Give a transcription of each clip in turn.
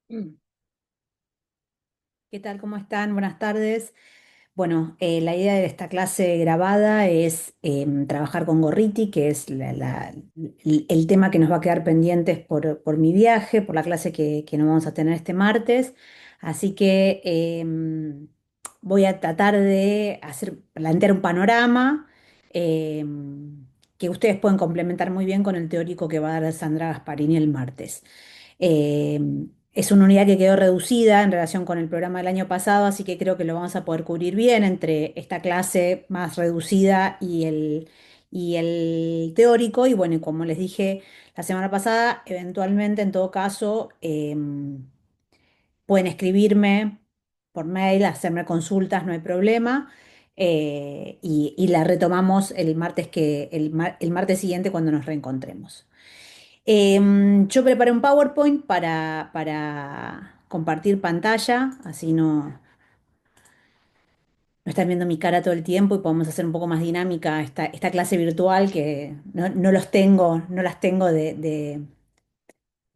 Mm. ¿Qué tal? ¿Cómo están? Buenas tardes. Bueno, la idea de esta clase grabada es trabajar con Gorriti, que es el tema que nos va a quedar pendientes por mi viaje, por la clase que nos vamos a tener este martes. Así que voy a tratar de plantear un panorama que ustedes pueden complementar muy bien con el teórico que va a dar Sandra Gasparini el martes. Eh, es una unidad que quedó reducida en relación con el programa del año pasado, así que creo que lo vamos a poder cubrir bien entre esta clase más reducida y el teórico. Y bueno, y como les dije la semana pasada, eventualmente, en todo caso, pueden escribirme por mail, hacerme consultas, no hay problema. Y la retomamos el martes siguiente cuando nos reencontremos. Yo preparé un PowerPoint para compartir pantalla, así no están viendo mi cara todo el tiempo y podemos hacer un poco más dinámica esta clase virtual que no las tengo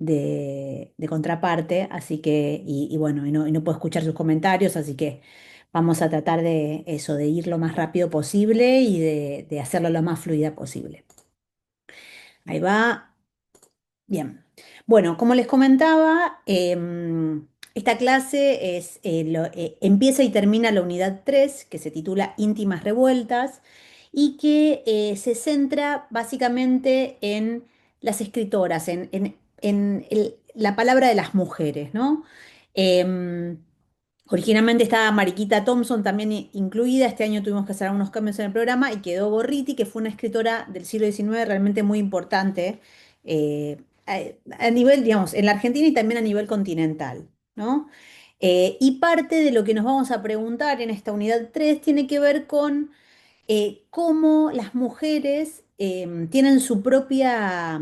de contraparte, así que, y bueno, y no puedo escuchar sus comentarios, así que vamos a tratar de eso, de ir lo más rápido posible y de hacerlo lo más fluida posible. Ahí va. Bien. Bueno, como les comentaba, esta clase empieza y termina la unidad 3, que se titula Íntimas Revueltas, y que se centra básicamente en las escritoras, en la palabra de las mujeres, ¿no? Em, Originalmente estaba Mariquita Thompson también incluida. Este año tuvimos que hacer algunos cambios en el programa y quedó Gorriti, que fue una escritora del siglo XIX realmente muy importante a nivel, digamos, en la Argentina y también a nivel continental, ¿no? Y parte de lo que nos vamos a preguntar en esta unidad 3 tiene que ver con cómo las mujeres tienen su propia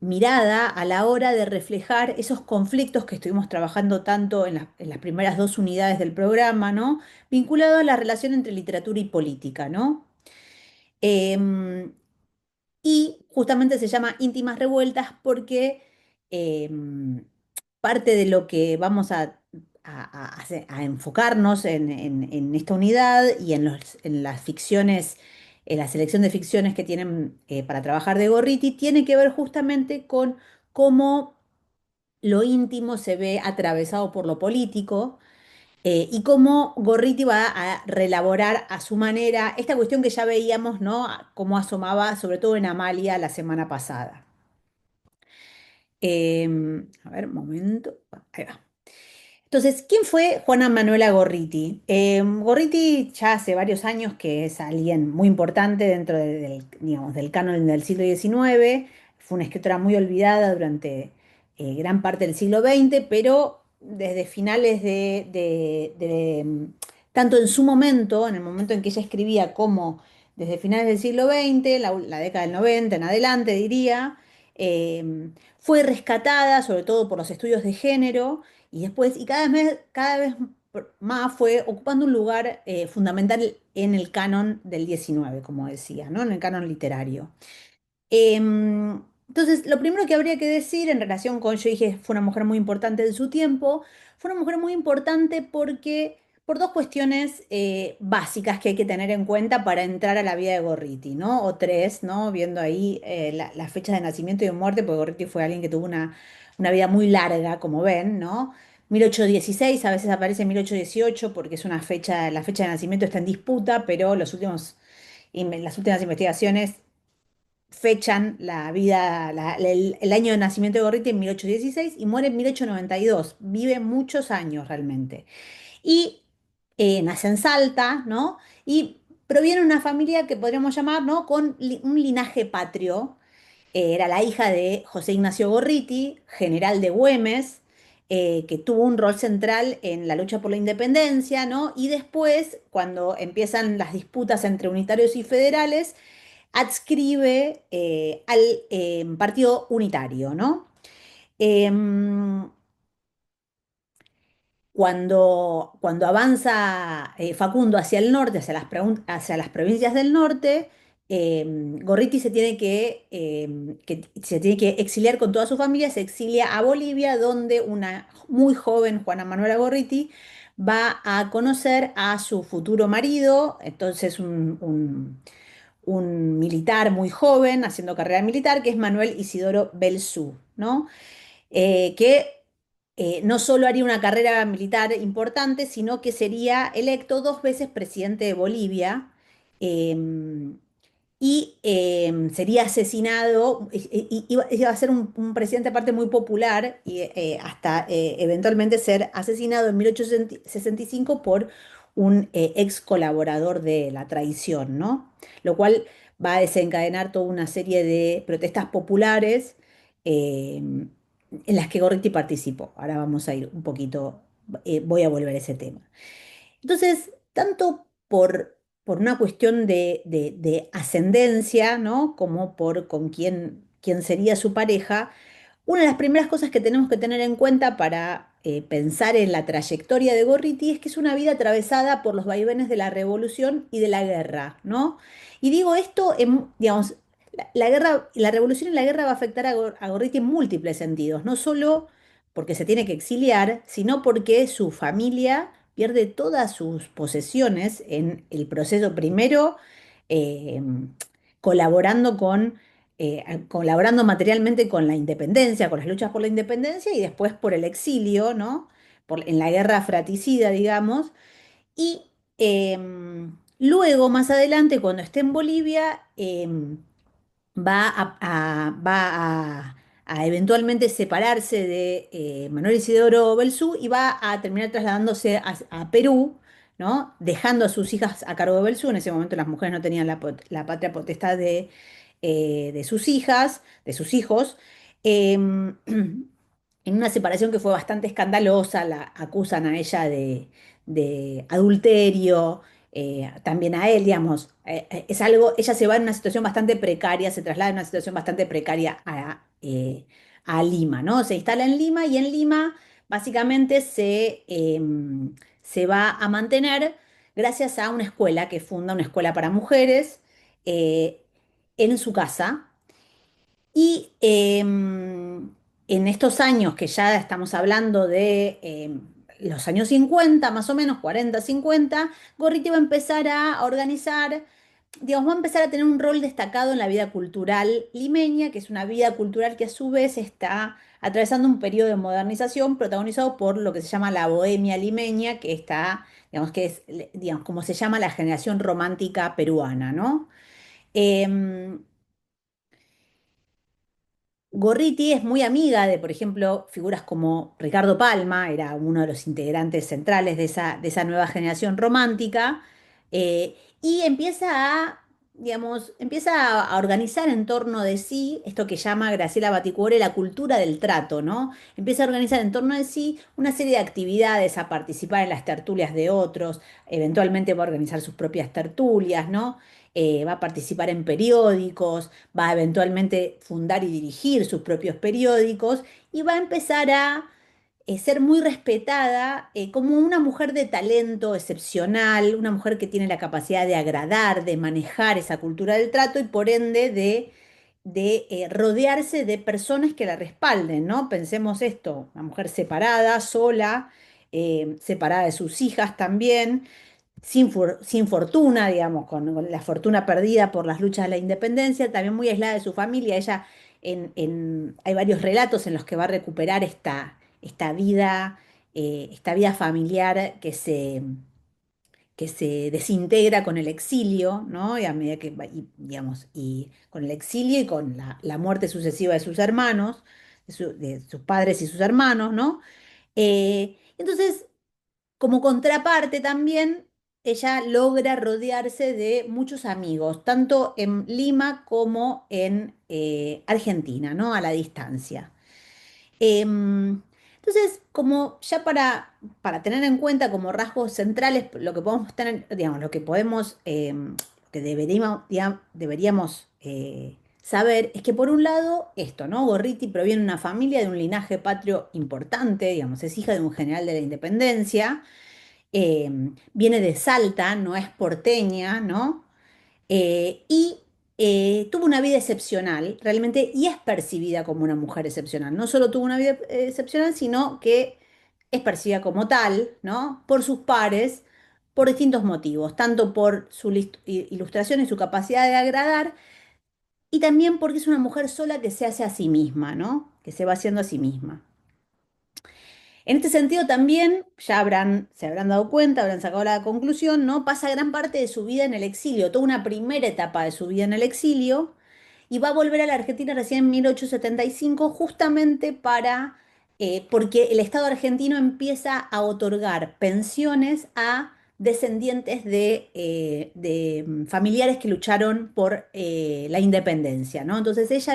mirada a la hora de reflejar esos conflictos que estuvimos trabajando tanto en las primeras dos unidades del programa, ¿no? Vinculado a la relación entre literatura y política, ¿no? Em, y justamente se llama Íntimas Revueltas porque parte de lo que vamos a enfocarnos en esta unidad y en las ficciones, en la selección de ficciones que tienen para trabajar de Gorriti, tiene que ver justamente con cómo lo íntimo se ve atravesado por lo político. Y cómo Gorriti va a reelaborar a su manera esta cuestión que ya veíamos, ¿no? Cómo asomaba, sobre todo en Amalia, la semana pasada. A ver, un momento. Ahí va. Entonces, ¿quién fue Juana Manuela Gorriti? Gorriti ya hace varios años que es alguien muy importante dentro digamos, del canon del siglo XIX. Fue una escritora muy olvidada durante gran parte del siglo XX, pero desde finales tanto en su momento, en el momento en que ella escribía, como desde finales del siglo XX, la década del 90 en adelante, diría, fue rescatada sobre todo por los estudios de género y después, y cada vez más fue ocupando un lugar fundamental en el canon del 19, como decía, ¿no? En el canon literario. Entonces, lo primero que habría que decir en relación con, yo dije, fue una mujer muy importante de su tiempo, fue una mujer muy importante por dos cuestiones básicas que hay que tener en cuenta para entrar a la vida de Gorriti, ¿no? O tres, ¿no? Viendo ahí las fechas de nacimiento y de muerte, porque Gorriti fue alguien que tuvo una vida muy larga, como ven, ¿no? 1816, a veces aparece 1818 porque es la fecha de nacimiento está en disputa, pero las últimas investigaciones fechan la vida, el año de nacimiento de Gorriti en 1816 y muere en 1892. Vive muchos años realmente. Y nace en Salta, ¿no? Y proviene de una familia que podríamos llamar, ¿no? Con un linaje patrio. Era la hija de José Ignacio Gorriti, general de Güemes, que tuvo un rol central en la lucha por la independencia, ¿no? Y después, cuando empiezan las disputas entre unitarios y federales, adscribe al Partido Unitario, ¿no? Em, cuando avanza Facundo hacia el norte, hacia las provincias del norte, Gorriti que se tiene que exiliar con toda su familia, se exilia a Bolivia, donde una muy joven Juana Manuela Gorriti va a conocer a su futuro marido, entonces un militar muy joven haciendo carrera militar, que es Manuel Isidoro Belzú, ¿no? Que no solo haría una carrera militar importante, sino que sería electo 2 veces presidente de Bolivia. em, Sería asesinado, iba a ser un presidente aparte muy popular y hasta eventualmente ser asesinado en 1865 por un ex colaborador de la traición, ¿no? Lo cual va a desencadenar toda una serie de protestas populares en las que Gorriti participó. Ahora vamos a ir un poquito, voy a volver a ese tema. Entonces, tanto por una cuestión de ascendencia, ¿no? Como por con quién sería su pareja, una de las primeras cosas que tenemos que tener en cuenta para pensar en la trayectoria de Gorriti es que es una vida atravesada por los vaivenes de la revolución y de la guerra, ¿no? Y digo esto, digamos, la guerra, la revolución y la guerra va a afectar a Gorriti en múltiples sentidos, no solo porque se tiene que exiliar, sino porque su familia pierde todas sus posesiones en el proceso primero, eh, colaborando colaborando materialmente con la independencia, con las luchas por la independencia y después por el exilio, ¿no? En la guerra fratricida, digamos. Y luego, más adelante, cuando esté en Bolivia, va a eventualmente separarse de Manuel Isidoro Belzú y va a terminar trasladándose a Perú, ¿no? Dejando a sus hijas a cargo de Belzú. En ese momento las mujeres no tenían la patria potestad de sus hijas, de sus hijos. Em, en una separación que fue bastante escandalosa, la acusan a ella de adulterio, también a él, digamos, es algo, ella se va en una situación bastante precaria, se traslada en una situación bastante precaria a Lima, ¿no? Se instala en Lima y en Lima básicamente se va a mantener gracias a una escuela que funda, una escuela para mujeres, eh, en su casa. Y en estos años que ya estamos hablando de los años 50 más o menos, 40 50, Gorriti va a empezar a organizar, digamos, va a empezar a tener un rol destacado en la vida cultural limeña, que es una vida cultural que a su vez está atravesando un periodo de modernización protagonizado por lo que se llama la bohemia limeña, que está, digamos, que es, digamos, como se llama la generación romántica peruana, ¿no? Em, Gorriti es muy amiga de, por ejemplo, figuras como Ricardo Palma, era uno de los integrantes centrales de esa nueva generación romántica, y empieza a organizar en torno de sí esto que llama Graciela Baticuore la cultura del trato, ¿no? Empieza a organizar en torno de sí una serie de actividades, a participar en las tertulias de otros, eventualmente va a organizar sus propias tertulias, ¿no? Va a participar en periódicos, va a eventualmente fundar y dirigir sus propios periódicos y va a empezar a ser muy respetada como una mujer de talento excepcional, una mujer que tiene la capacidad de agradar, de manejar esa cultura del trato y por ende de rodearse de personas que la respalden, ¿no? Pensemos esto, una mujer separada, sola, separada de sus hijas también sin fortuna, digamos, con la fortuna perdida por las luchas de la independencia, también muy aislada de su familia. Ella, hay varios relatos en los que va a recuperar esta vida familiar que se desintegra con el exilio, ¿no? Y a medida que, digamos, y con el exilio y con la muerte sucesiva de sus hermanos, de sus padres y sus hermanos, ¿no? Entonces, como contraparte también, ella logra rodearse de muchos amigos, tanto en Lima como en Argentina, ¿no? A la distancia. Entonces, como ya para tener en cuenta como rasgos centrales, lo que podemos tener, digamos, lo que podemos, que deberíamos saber es que por un lado, esto, ¿no? Gorriti proviene de una familia de un linaje patrio importante, digamos, es hija de un general de la Independencia, viene de Salta, no es porteña, ¿no? Y tuvo una vida excepcional, realmente, y es percibida como una mujer excepcional. No solo tuvo una vida excepcional, sino que es percibida como tal, ¿no? Por sus pares, por distintos motivos, tanto por su ilustración y su capacidad de agradar, y también porque es una mujer sola que se hace a sí misma, ¿no? Que se va haciendo a sí misma. En este sentido también, se habrán dado cuenta, habrán sacado la conclusión, ¿no? Pasa gran parte de su vida en el exilio, toda una primera etapa de su vida en el exilio, y va a volver a la Argentina recién en 1875, justamente porque el Estado argentino empieza a otorgar pensiones a descendientes de familiares que lucharon por la independencia, ¿no? Entonces ella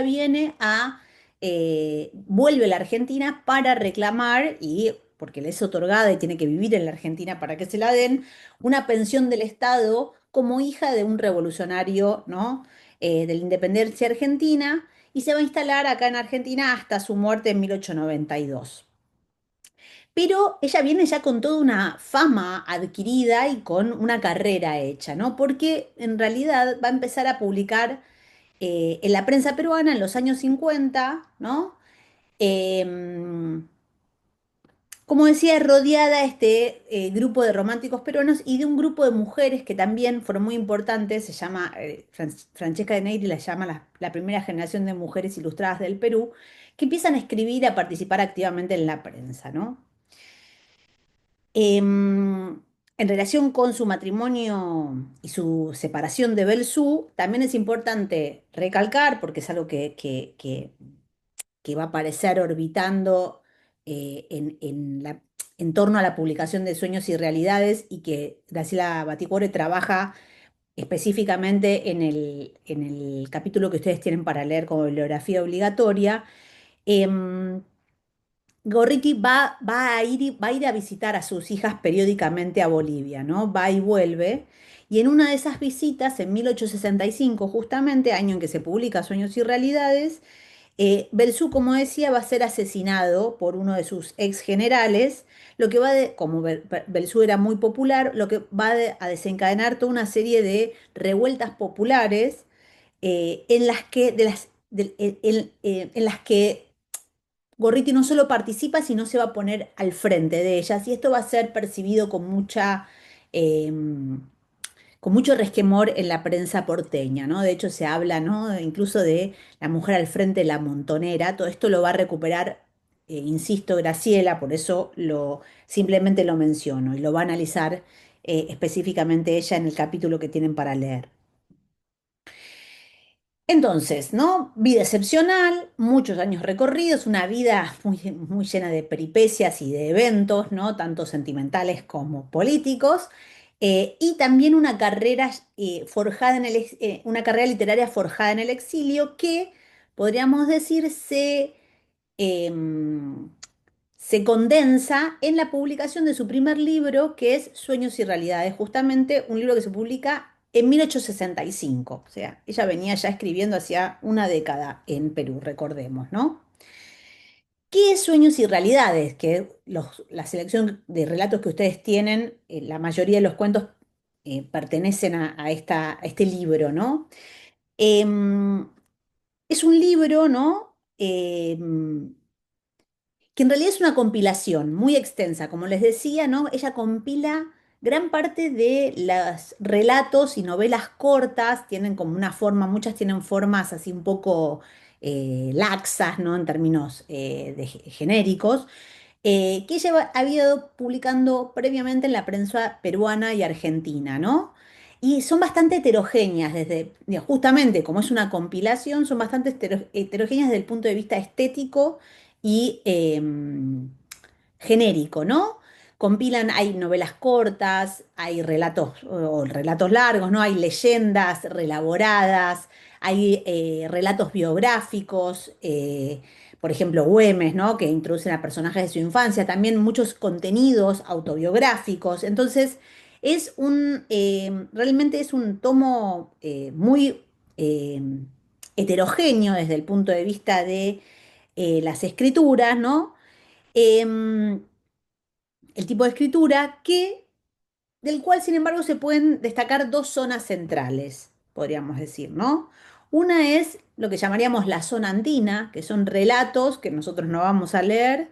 vuelve a la Argentina para reclamar, y porque le es otorgada y tiene que vivir en la Argentina para que se la den, una pensión del Estado como hija de un revolucionario, ¿no? De la independencia argentina, y se va a instalar acá en Argentina hasta su muerte en 1892. Pero ella viene ya con toda una fama adquirida y con una carrera hecha, ¿no? Porque en realidad va a empezar a publicar en la prensa peruana en los años 50, ¿no? Em, como decía, es rodeada grupo de románticos peruanos y de un grupo de mujeres que también fueron muy importantes. Se llama, Francesca de Negri la llama la primera generación de mujeres ilustradas del Perú, que empiezan a escribir y a participar activamente en la prensa, ¿no? En relación con su matrimonio y su separación de Belzú, también es importante recalcar, porque es algo que va a aparecer orbitando en torno a la publicación de Sueños y Realidades, y que Graciela Baticore trabaja específicamente en el capítulo que ustedes tienen para leer como bibliografía obligatoria. em, Gorriti va a ir a visitar a sus hijas periódicamente a Bolivia, ¿no? Va y vuelve. Y en una de esas visitas, en 1865, justamente, año en que se publica Sueños y Realidades, Belzú, como decía, va a ser asesinado por uno de sus ex generales, lo que como Belzú era muy popular, lo que a desencadenar toda una serie de revueltas populares, en las que Gorriti no solo participa, sino se va a poner al frente de ellas, y esto va a ser percibido em, con mucho resquemor en la prensa porteña, ¿no? De hecho, se habla, ¿no? Incluso de la mujer al frente de la montonera. Todo esto lo va a recuperar, insisto, Graciela, por eso simplemente lo menciono, y lo va a analizar específicamente ella en el capítulo que tienen para leer. Entonces, ¿no? Vida excepcional, muchos años recorridos, una vida muy, muy llena de peripecias y de eventos, ¿no? Tanto sentimentales como políticos, y también una carrera una carrera literaria forjada en el exilio, que podríamos decir em, se condensa en la publicación de su primer libro, que es Sueños y Realidades, justamente un libro que se publica en 1865. O sea, ella venía ya escribiendo hacía una década en Perú, recordemos, ¿no? ¿Qué es Sueños y Realidades? Que la selección de relatos que ustedes tienen, la mayoría de los cuentos pertenecen a este libro, ¿no? Em, es un libro, ¿no? Que en realidad es una compilación muy extensa, como les decía, ¿no? Ella compila gran parte de los relatos y novelas cortas, tienen como una forma, muchas tienen formas así un poco laxas, ¿no? En términos genéricos, que ella había ido publicando previamente en la prensa peruana y argentina, ¿no? Y son bastante heterogéneas, justamente como es una compilación, son bastante heterogéneas desde el punto de vista estético y genérico, ¿no? Compilan, hay novelas cortas, hay relatos o relatos largos, ¿no? Hay leyendas reelaboradas, hay relatos biográficos, por ejemplo, Güemes, ¿no? Que introducen a personajes de su infancia, también muchos contenidos autobiográficos. Entonces, realmente es un tomo muy eh, heterogéneo desde el punto de vista de las escrituras, ¿no? Em, el tipo de escritura del cual, sin embargo, se pueden destacar dos zonas centrales, podríamos decir, ¿no? Una es lo que llamaríamos la zona andina, que son relatos que nosotros no vamos a leer,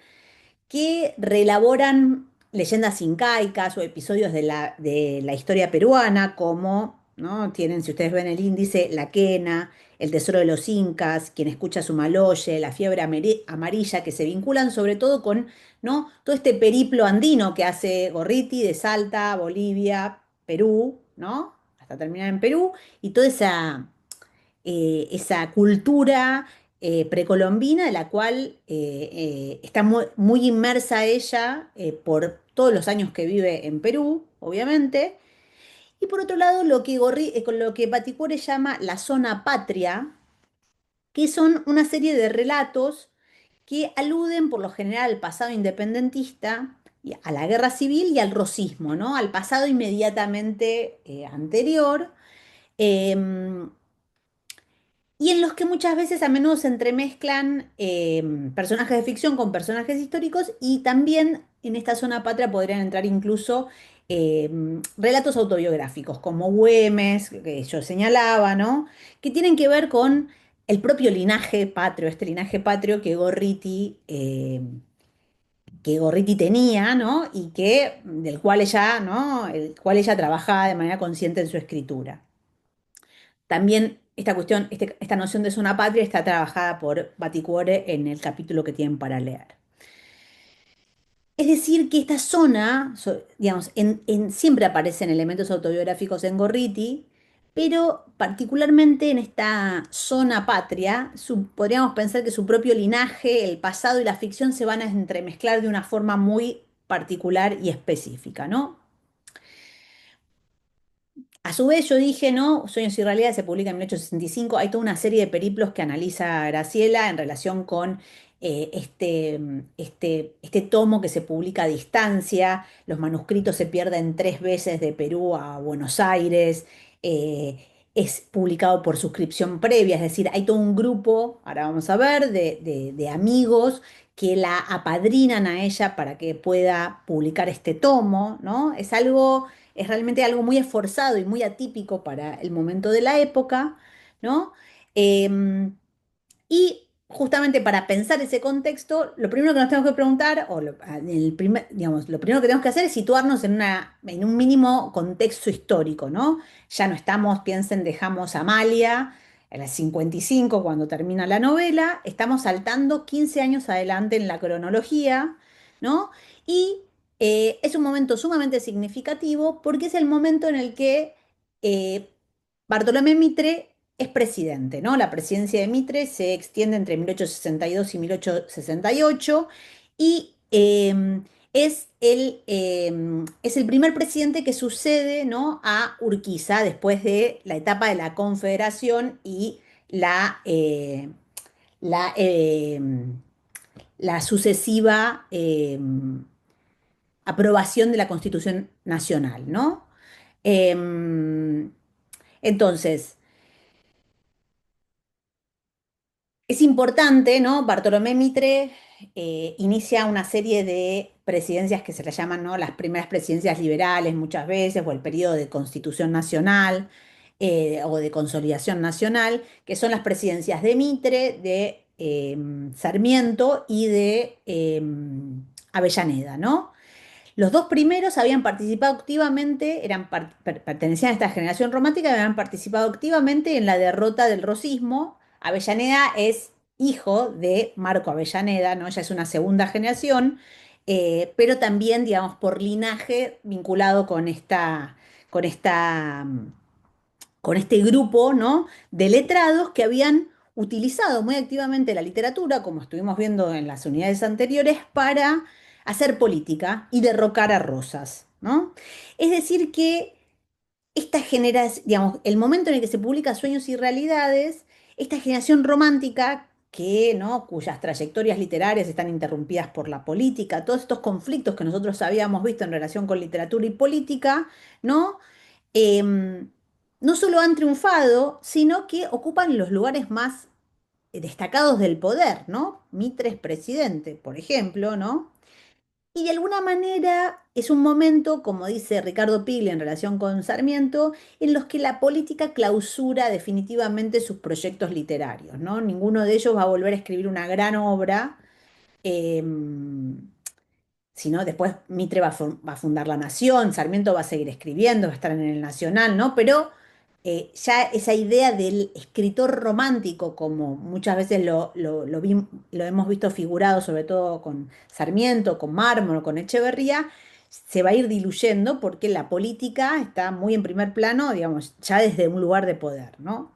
que reelaboran leyendas incaicas o episodios de la historia peruana, como, ¿no? Tienen, si ustedes ven el índice, la quena, el tesoro de los incas, quien escucha Sumaloye, la fiebre amarilla, que se vinculan sobre todo con, ¿no? Todo este periplo andino que hace Gorriti de Salta, Bolivia, Perú, ¿no? Hasta terminar en Perú, y toda esa cultura precolombina de la cual está muy inmersa ella por todos los años que vive en Perú, obviamente. Y por otro lado, con lo que Paticuore llama la zona patria, que son una serie de relatos que aluden por lo general al pasado independentista, y a la guerra civil y al rosismo, ¿no? Al pasado inmediatamente anterior. Em, y en los que muchas veces a menudo se entremezclan personajes de ficción con personajes históricos, y también en esta zona patria podrían entrar incluso relatos autobiográficos como Güemes, que yo señalaba, ¿no? Que tienen que ver con el propio linaje patrio, este linaje patrio que Gorriti tenía, ¿no? Y del cual ella, ¿no? El cual ella trabajaba de manera consciente en su escritura. También esta cuestión, esta noción de zona patria está trabajada por Baticuore en el capítulo que tienen para leer. Es decir, que esta zona, digamos, siempre aparecen elementos autobiográficos en Gorriti, pero particularmente en esta zona patria, podríamos pensar que su propio linaje, el pasado y la ficción se van a entremezclar de una forma muy particular y específica, ¿no? A su vez, yo dije, ¿no? Sueños y Realidades se publica en 1865. Hay toda una serie de periplos que analiza Graciela en relación con este tomo que se publica a distancia. Los manuscritos se pierden 3 veces de Perú a Buenos Aires. Es publicado por suscripción previa, es decir, hay todo un grupo, ahora vamos a ver, de amigos que la apadrinan a ella para que pueda publicar este tomo, ¿no? Es realmente algo muy esforzado y muy atípico para el momento de la época, ¿no? Em, y justamente para pensar ese contexto, lo primero que nos tenemos que preguntar, digamos, lo primero que tenemos que hacer es situarnos en un mínimo contexto histórico, ¿no? Ya no estamos, piensen, dejamos a Amalia en el 55 cuando termina la novela, estamos saltando 15 años adelante en la cronología, ¿no? Y es un momento sumamente significativo porque es el momento en el que eh, Bartolomé Mitre es presidente, ¿no? La presidencia de Mitre se extiende entre 1862 y 1868 y es el primer presidente que sucede, ¿no? A Urquiza después de la etapa de la Confederación y la, eh, la, eh, la sucesiva aprobación de la Constitución Nacional, ¿no? Em, entonces, es importante, ¿no? Bartolomé Mitre inicia una serie de presidencias que se le llaman, ¿no? Las primeras presidencias liberales muchas veces, o el periodo de Constitución Nacional o de Consolidación Nacional, que son las presidencias de Mitre, de Sarmiento y de Avellaneda, ¿no? Los dos primeros habían participado activamente, pertenecían a esta generación romántica y habían participado activamente en la derrota del rosismo. Avellaneda es hijo de Marco Avellaneda, ¿no? Ella es una segunda generación, pero también, digamos, por linaje vinculado con esta, con este grupo, ¿no? De letrados que habían utilizado muy activamente la literatura, como estuvimos viendo en las unidades anteriores, para hacer política y derrocar a Rosas, ¿no? Es decir, que esta generación, digamos, el momento en el que se publica Sueños y Realidades, esta generación romántica que, ¿no? Cuyas trayectorias literarias están interrumpidas por la política, todos estos conflictos que nosotros habíamos visto en relación con literatura y política, ¿no? Em, no solo han triunfado, sino que ocupan los lugares más destacados del poder, ¿no? Mitre es presidente, por ejemplo, ¿no? Y de alguna manera es un momento, como dice Ricardo Piglia en relación con Sarmiento, en los que la política clausura definitivamente sus proyectos literarios, ¿no? Ninguno de ellos va a volver a escribir una gran obra. Si no, después Mitre va a fundar La Nación, Sarmiento va a seguir escribiendo, va a estar en el Nacional, ¿no? Pero ya esa idea del escritor romántico, como muchas veces lo hemos visto figurado, sobre todo con Sarmiento, con Mármol, con Echeverría, se va a ir diluyendo porque la política está muy en primer plano, digamos, ya desde un lugar de poder, ¿no?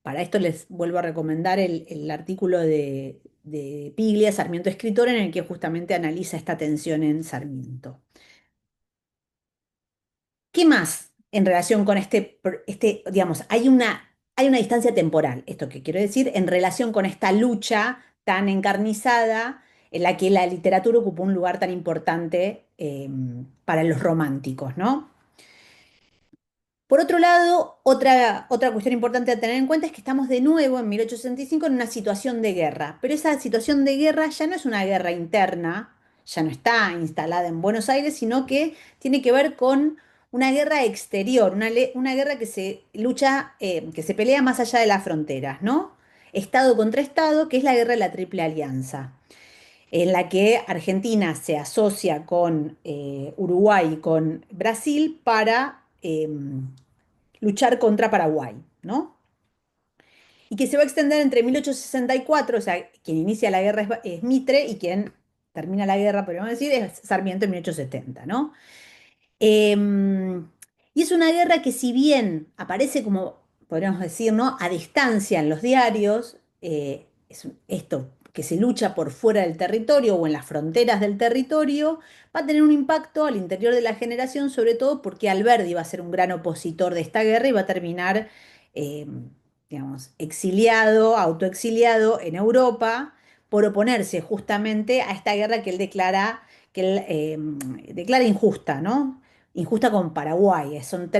Para esto les vuelvo a recomendar el artículo de Piglia, Sarmiento Escritor, en el que justamente analiza esta tensión en Sarmiento. ¿Qué más en relación con digamos, hay una distancia temporal, esto que quiero decir, en relación con esta lucha tan encarnizada en la que la literatura ocupó un lugar tan importante para los románticos, ¿no? Por otro lado, otra cuestión importante a tener en cuenta es que estamos de nuevo en 1865 en una situación de guerra, pero esa situación de guerra ya no es una guerra interna, ya no está instalada en Buenos Aires, sino que tiene que ver con una guerra exterior, una guerra que se lucha, que se pelea más allá de las fronteras, ¿no? Estado contra Estado, que es la guerra de la Triple Alianza, en la que Argentina se asocia con Uruguay y con Brasil para luchar contra Paraguay, ¿no? Y que se va a extender entre 1864, o sea, quien inicia la guerra es Mitre y quien termina la guerra, podríamos decir, es Sarmiento en 1870, ¿no? Y es una guerra que si bien aparece como, podríamos decir, ¿no? A distancia en los diarios, esto que se lucha por fuera del territorio o en las fronteras del territorio, va a tener un impacto al interior de la generación, sobre todo porque Alberdi va a ser un gran opositor de esta guerra y va a terminar, eh, digamos, exiliado, autoexiliado en Europa por oponerse justamente a esta guerra que él declara injusta, ¿no? Injusta con Paraguay. Son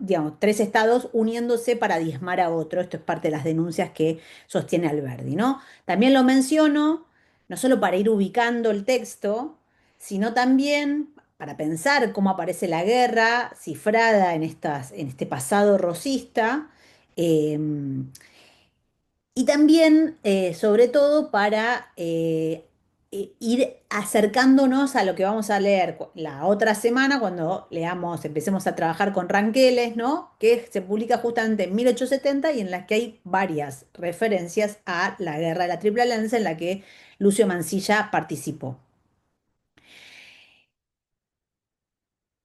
digamos, tres estados uniéndose para diezmar a otro. Esto es parte de las denuncias que sostiene Alberdi, ¿no? También lo menciono, no solo para ir ubicando el texto, sino también para pensar cómo aparece la guerra cifrada en este pasado rosista. eh, y también, sobre todo, para ir acercándonos a lo que vamos a leer la otra semana cuando empecemos a trabajar con Ranqueles, ¿no? Que se publica justamente en 1870 y en la que hay varias referencias a la Guerra de la Triple Alianza en la que Lucio Mansilla participó.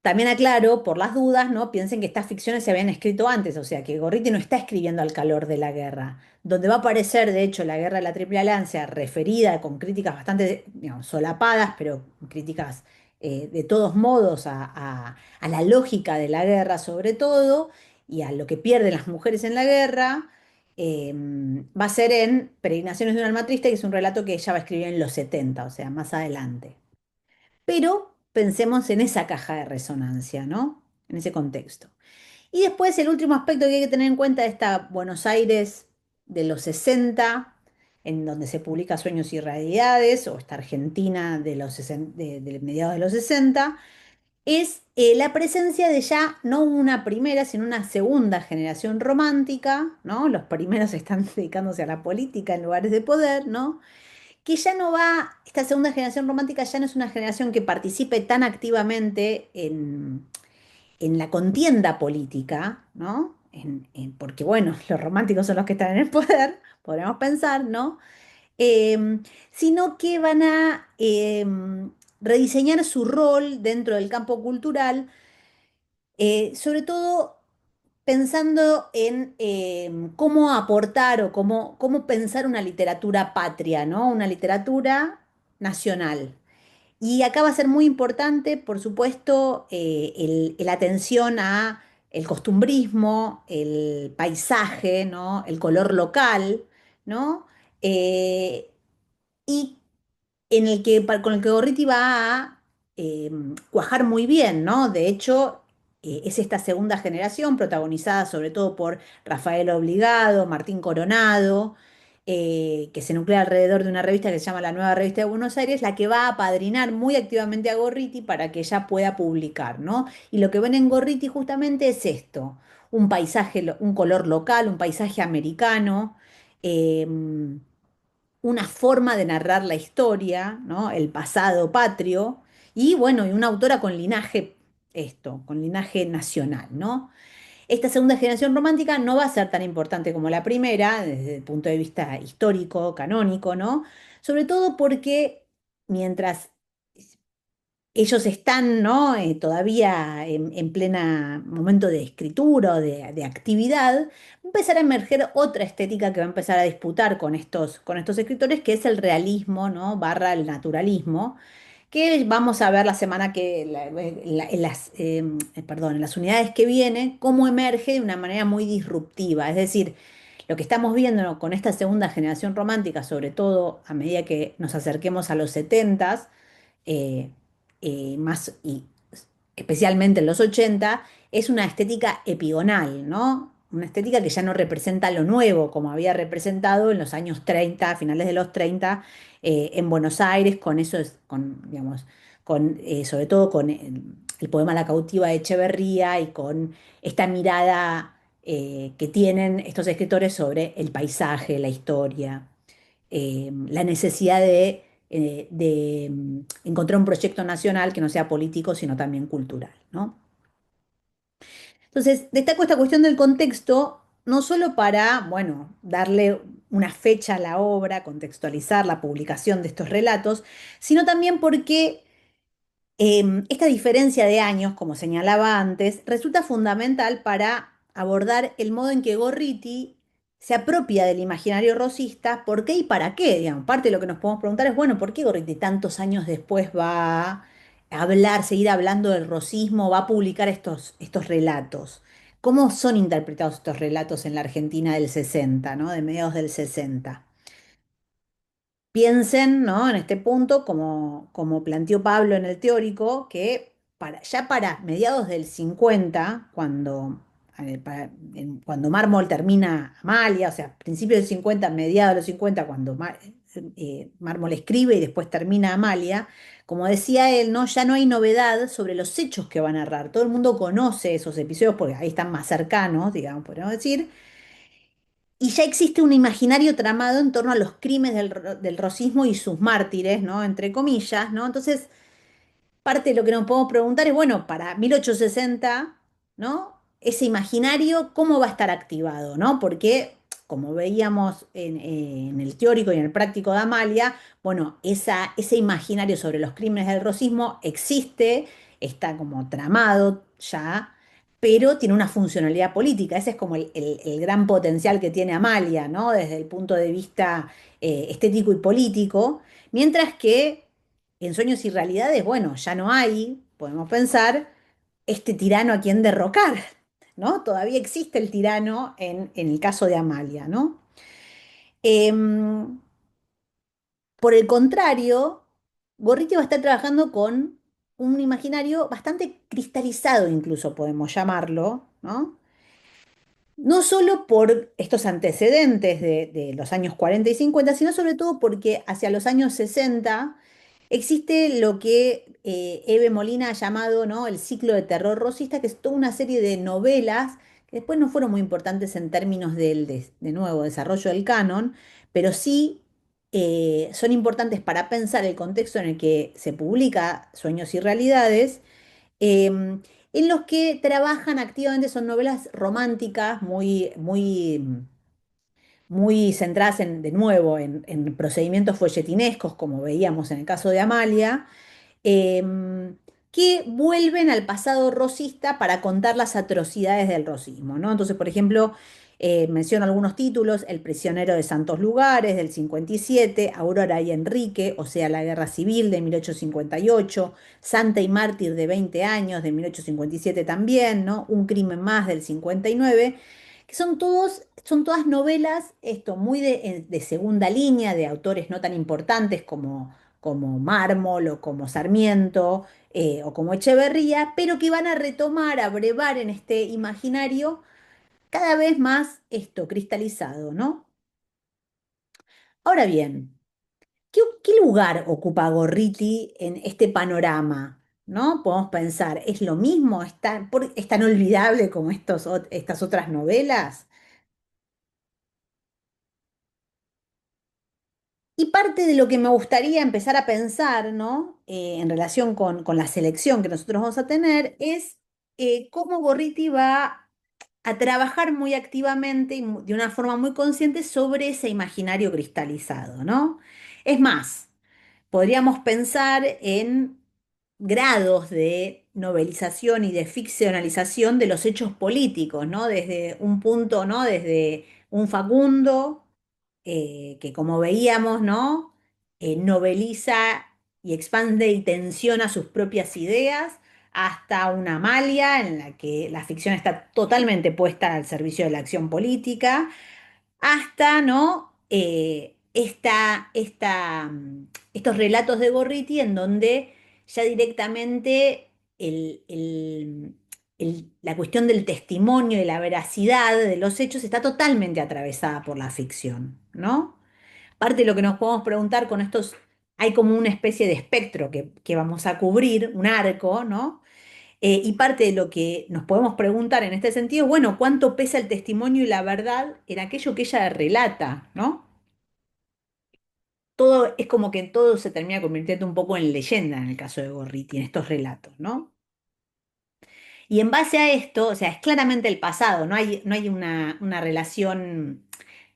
También aclaro, por las dudas, ¿no? Piensen que estas ficciones se habían escrito antes, o sea que Gorriti no está escribiendo al calor de la guerra. Donde va a aparecer, de hecho, la guerra de la Triple Alianza, referida con críticas bastante, digamos, solapadas, pero críticas de todos modos a la lógica de la guerra, sobre todo, y a lo que pierden las mujeres en la guerra, va a ser en Peregrinaciones de un alma triste, que es un relato que ella va a escribir en los 70, o sea, más adelante. Pero pensemos en esa caja de resonancia, ¿no? En ese contexto. Y después el último aspecto que hay que tener en cuenta de esta Buenos Aires de los 60, en donde se publica Sueños y Realidades, o esta Argentina de mediados de los 60, es la presencia de ya no una primera, sino una segunda generación romántica, ¿no? Los primeros están dedicándose a la política en lugares de poder, ¿no? Que ya no va, esta segunda generación romántica ya no es una generación que participe tan activamente en la contienda política, ¿no? Porque, bueno, los románticos son los que están en el poder, podríamos pensar, ¿no? Sino que van a rediseñar su rol dentro del campo cultural, sobre todo pensando en cómo aportar o cómo pensar una literatura patria, ¿no? Una literatura nacional. Y acá va a ser muy importante, por supuesto, la atención a el costumbrismo, el paisaje, ¿no? El color local, ¿no? Eh, y con el que Gorriti va a eh, cuajar muy bien, ¿no? De hecho, es esta segunda generación, protagonizada sobre todo por Rafael Obligado, Martín Coronado, que se nuclea alrededor de una revista que se llama La Nueva Revista de Buenos Aires, la que va a apadrinar muy activamente a Gorriti para que ella pueda publicar, ¿no? Y lo que ven en Gorriti justamente es esto, un paisaje, un color local, un paisaje americano, una forma de narrar la historia, ¿no? El pasado patrio, y bueno, y una autora con linaje, con linaje nacional, ¿no? Esta segunda generación romántica no va a ser tan importante como la primera, desde el punto de vista histórico, canónico, ¿no? Sobre todo porque mientras ellos están, ¿no? Todavía en plena momento de escritura o de actividad, va a empezar a emerger otra estética que va a empezar a disputar con estos escritores, que es el realismo, ¿no? Barra el naturalismo, que vamos a ver la semana que, en las, perdón, en las unidades que viene, cómo emerge de una manera muy disruptiva. Es decir, lo que estamos viendo, ¿no? Con esta segunda generación romántica, sobre todo a medida que nos acerquemos a los 70, eh, más y especialmente en los 80 es una estética epigonal, ¿no? Una estética que ya no representa lo nuevo como había representado en los años 30, a finales de los 30, en Buenos Aires, con eso, con, digamos, sobre todo con el poema La cautiva de Echeverría y con esta mirada que tienen estos escritores sobre el paisaje, la historia, la necesidad de encontrar un proyecto nacional que no sea político, sino también cultural, ¿no? Entonces, destaco esta cuestión del contexto, no solo para, bueno, darle una fecha a la obra, contextualizar la publicación de estos relatos, sino también porque esta diferencia de años, como señalaba antes, resulta fundamental para abordar el modo en que Gorriti se apropia del imaginario rosista, por qué y para qué. Digamos, parte de lo que nos podemos preguntar es, bueno, ¿por qué Gorriti tantos años después va a hablar, seguir hablando del rosismo, va a publicar estos relatos? ¿Cómo son interpretados estos relatos en la Argentina del 60, ¿no? De mediados del 60? Piensen, ¿no? En este punto, como planteó Pablo en el teórico, que ya para mediados del 50, cuando Mármol termina Amalia, o sea, principios del 50, mediados de los 50, cuando Mármol escribe y después termina Amalia, como decía él, ¿no? Ya no hay novedad sobre los hechos que va a narrar. Todo el mundo conoce esos episodios porque ahí están más cercanos, digamos, podríamos decir, y ya existe un imaginario tramado en torno a los crímenes del rosismo y sus mártires, ¿no? Entre comillas, ¿no? Entonces, parte de lo que nos podemos preguntar es, bueno, para 1860, ¿no? Ese imaginario, ¿cómo va a estar activado, ¿no? Porque, como veíamos en el teórico y en el práctico de Amalia, bueno, ese imaginario sobre los crímenes del rosismo existe, está como tramado ya, pero tiene una funcionalidad política. Ese es como el gran potencial que tiene Amalia, ¿no? Desde el punto de vista estético y político, mientras que en Sueños y Realidades, bueno, ya no hay, podemos pensar, este tirano a quien derrocar, ¿no? Todavía existe el tirano en el caso de Amalia, ¿no? Em, por el contrario, Gorriti va a estar trabajando con un imaginario bastante cristalizado, incluso podemos llamarlo, ¿no? No solo por estos antecedentes de los años 40 y 50, sino sobre todo porque hacia los años 60 existe lo que Eve Molina ha llamado, ¿no? El ciclo de terror rosista, que es toda una serie de novelas que después no fueron muy importantes en términos de nuevo, desarrollo del canon, pero sí son importantes para pensar el contexto en el que se publica Sueños y Realidades, en los que trabajan activamente, son novelas románticas muy centradas de nuevo en procedimientos folletinescos, como veíamos en el caso de Amalia, em, que vuelven al pasado rosista para contar las atrocidades del rosismo, ¿no? Entonces, por ejemplo, menciono algunos títulos: El prisionero de Santos Lugares, del 57, Aurora y Enrique, o sea, la Guerra Civil, de 1858, Santa y Mártir, de 20 años, de 1857 también, ¿no? Un crimen más, del 59, que son todas novelas, esto, muy de segunda línea, de autores no tan importantes como Mármol o como Sarmiento o como Echeverría, pero que van a retomar, a brevar en este imaginario cada vez más esto cristalizado, ¿no? Ahora bien, ¿qué lugar ocupa Gorriti en este panorama? ¿No? Podemos pensar, ¿es lo mismo? ¿Es tan olvidable como estas otras novelas? Y parte de lo que me gustaría empezar a pensar, ¿no? En relación con la selección que nosotros vamos a tener, es cómo Gorriti va a trabajar muy activamente y de una forma muy consciente sobre ese imaginario cristalizado, ¿no? Es más, podríamos pensar en grados de novelización y de ficcionalización de los hechos políticos, ¿no? Desde un punto, ¿no? Desde un Facundo, que como veíamos, ¿no? Noveliza y expande y tensiona sus propias ideas, hasta una Amalia en la que la ficción está totalmente puesta al servicio de la acción política, hasta, ¿no? Estos relatos de Gorriti en donde ya directamente la cuestión del testimonio y la veracidad de los hechos está totalmente atravesada por la ficción, ¿no? Parte de lo que nos podemos preguntar con estos, hay como una especie de espectro que vamos a cubrir, un arco, ¿no? Y parte de lo que nos podemos preguntar en este sentido, bueno, ¿cuánto pesa el testimonio y la verdad en aquello que ella relata, ¿no? Todo es como que todo se termina convirtiendo un poco en leyenda en el caso de Gorriti, en estos relatos, ¿no? Y en base a esto, o sea, es claramente el pasado, no hay una relación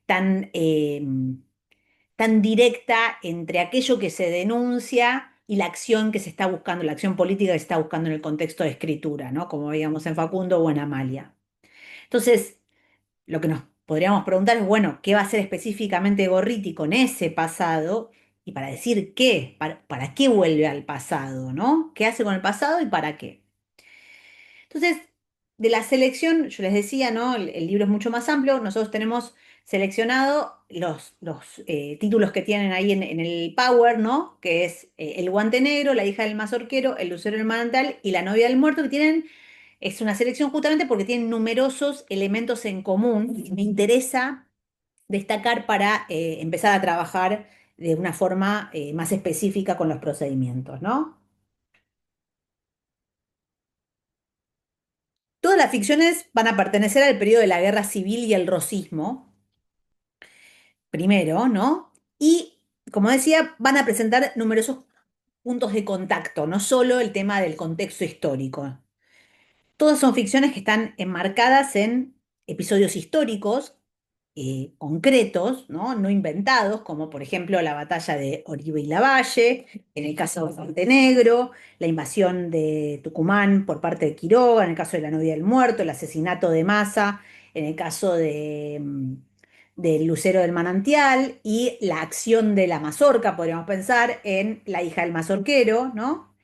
tan, tan directa entre aquello que se denuncia y la acción que se está buscando, la acción política que se está buscando en el contexto de escritura, ¿no? Como veíamos en Facundo o en Amalia. Entonces, lo que nos podríamos preguntar es, bueno, ¿qué va a hacer específicamente Gorriti con ese pasado? Y para decir qué, para qué vuelve al pasado, ¿no? ¿Qué hace con el pasado y para qué? Entonces, de la selección, yo les decía, ¿no? El libro es mucho más amplio. Nosotros tenemos seleccionado los títulos que tienen ahí en el Power, ¿no? Que es El guante negro, La hija del mazorquero, El lucero del manantial y La novia del muerto, que tienen, es una selección justamente porque tienen numerosos elementos en común y me interesa destacar para empezar a trabajar de una forma más específica con los procedimientos, ¿no? Todas las ficciones van a pertenecer al periodo de la Guerra Civil y el Rosismo, primero, ¿no? Y, como decía, van a presentar numerosos puntos de contacto, no solo el tema del contexto histórico. Todas son ficciones que están enmarcadas en episodios históricos concretos, ¿no? No inventados, como por ejemplo la batalla de Oribe y Lavalle, en el caso de Montenegro, la invasión de Tucumán por parte de Quiroga, en el caso de la novia del muerto, el asesinato de Massa, en el caso del Lucero del Manantial y la acción de la mazorca, podríamos pensar en la hija del mazorquero, ¿no?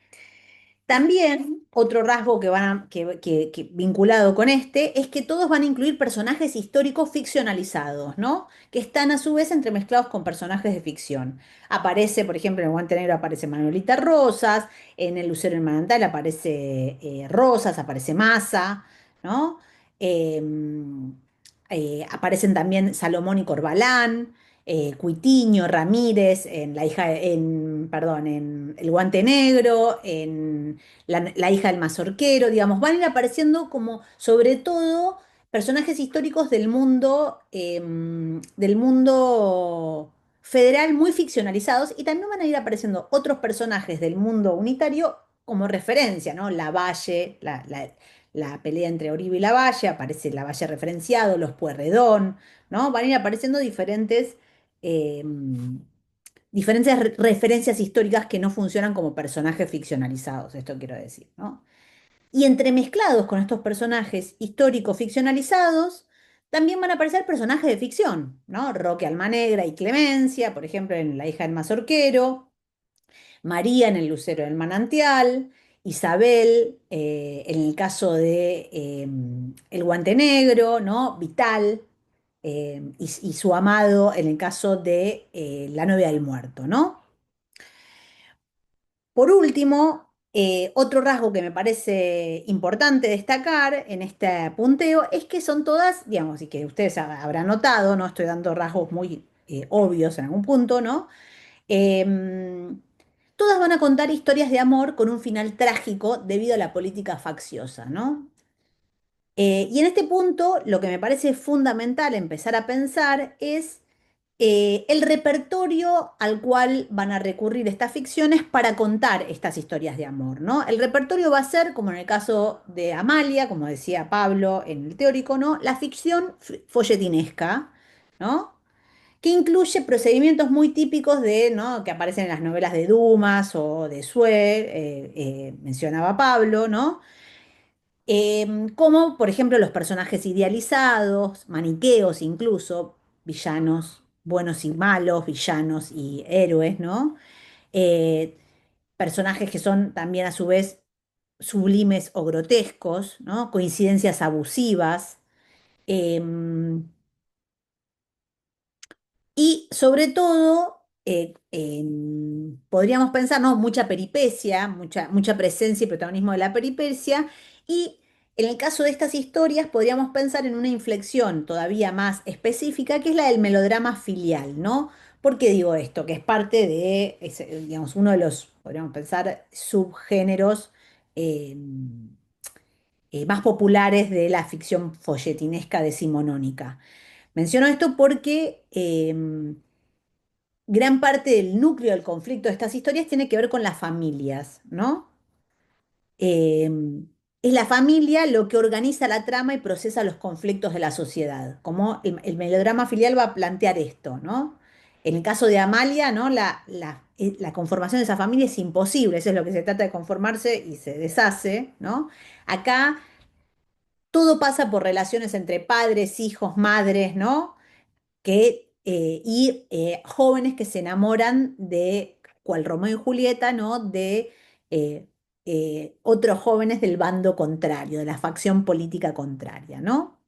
También otro rasgo que vinculado con este es que todos van a incluir personajes históricos ficcionalizados, ¿no? Que están a su vez entremezclados con personajes de ficción. Aparece, por ejemplo, en el Guante Negro aparece Manuelita Rosas, en el Lucero del Manantial aparece Rosas, aparece Massa, ¿no? Em, Aparecen también Salomón y Corbalán, Cuitiño, Ramírez, perdón, en El Guante Negro, en la hija del mazorquero, digamos, van a ir apareciendo como, sobre todo, personajes históricos del mundo federal muy ficcionalizados y también van a ir apareciendo otros personajes del mundo unitario como referencia, ¿no? Lavalle, la pelea entre Oribe y Lavalle, aparece Lavalle referenciado, los Pueyrredón, ¿no? Van a ir apareciendo eh, diferentes referencias históricas que no funcionan como personajes ficcionalizados, esto quiero decir, ¿no? Y entremezclados con estos personajes históricos ficcionalizados, también van a aparecer personajes de ficción, ¿no? Roque Almanegra y Clemencia, por ejemplo, en La hija del mazorquero, María en El lucero del manantial, Isabel en el caso de El guante negro, ¿no? Vital y su amado en el caso de La novia del muerto, ¿no? Por último, otro rasgo que me parece importante destacar en este punteo es que son todas, digamos, y que ustedes habrán notado, no estoy dando rasgos muy obvios en algún punto, ¿no? Em, Todas van a contar historias de amor con un final trágico debido a la política facciosa, ¿no? Y en este punto, lo que me parece fundamental empezar a pensar es el repertorio al cual van a recurrir estas ficciones para contar estas historias de amor, ¿no? El repertorio va a ser, como en el caso de Amalia, como decía Pablo en el teórico, ¿no? La ficción folletinesca, ¿no? Que incluye procedimientos muy típicos de, ¿no? Que aparecen en las novelas de Dumas o de Sue, mencionaba Pablo, ¿no? Como, por ejemplo, los personajes idealizados, maniqueos incluso, villanos buenos y malos, villanos y héroes, ¿no? Eh, Personajes que son también a su vez sublimes o grotescos, ¿no? Coincidencias abusivas. em, Y sobre todo, podríamos pensar, ¿no? Mucha peripecia, mucha presencia y protagonismo de la peripecia. Y en el caso de estas historias, podríamos pensar en una inflexión todavía más específica, que es la del melodrama filial, ¿no? ¿Por qué digo esto? Que es parte de, digamos, uno de los, podríamos pensar, subgéneros eh, más populares de la ficción folletinesca decimonónica. Menciono esto porque gran parte del núcleo del conflicto de estas historias tiene que ver con las familias, ¿no? Eh, es la familia lo que organiza la trama y procesa los conflictos de la sociedad, como el melodrama filial va a plantear esto, ¿no? En el caso de Amalia, ¿no? La conformación de esa familia es imposible, eso es lo que se trata de conformarse y se deshace, ¿no? Acá todo pasa por relaciones entre padres, hijos, madres, ¿no? Jóvenes que se enamoran de, cual Romeo y Julieta, ¿no? De eh, otros jóvenes del bando contrario, de la facción política contraria, ¿no?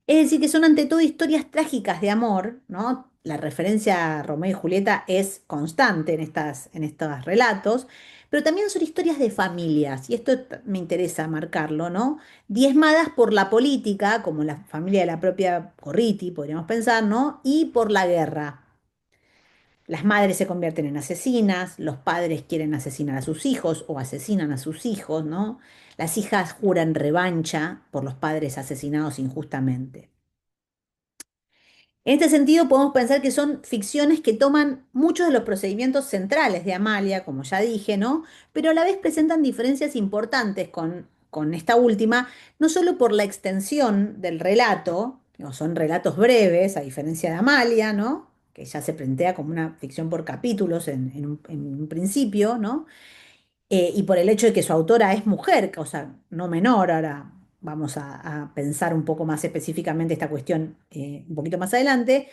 Es decir, que son ante todo historias trágicas de amor, ¿no? La referencia a Romeo y Julieta es constante en estos relatos, pero también son historias de familias, y esto me interesa marcarlo, ¿no? Diezmadas por la política, como la familia de la propia Corriti, podríamos pensar, ¿no? Y por la guerra. Las madres se convierten en asesinas, los padres quieren asesinar a sus hijos o asesinan a sus hijos, ¿no? Las hijas juran revancha por los padres asesinados injustamente. En este sentido, podemos pensar que son ficciones que toman muchos de los procedimientos centrales de Amalia, como ya dije, ¿no? Pero a la vez presentan diferencias importantes con esta última, no solo por la extensión del relato, ¿no? Son relatos breves, a diferencia de Amalia, ¿no? Que ya se plantea como una ficción por capítulos en un principio, ¿no? Y por el hecho de que su autora es mujer, cosa no menor, ahora vamos a pensar un poco más específicamente esta cuestión un poquito más adelante,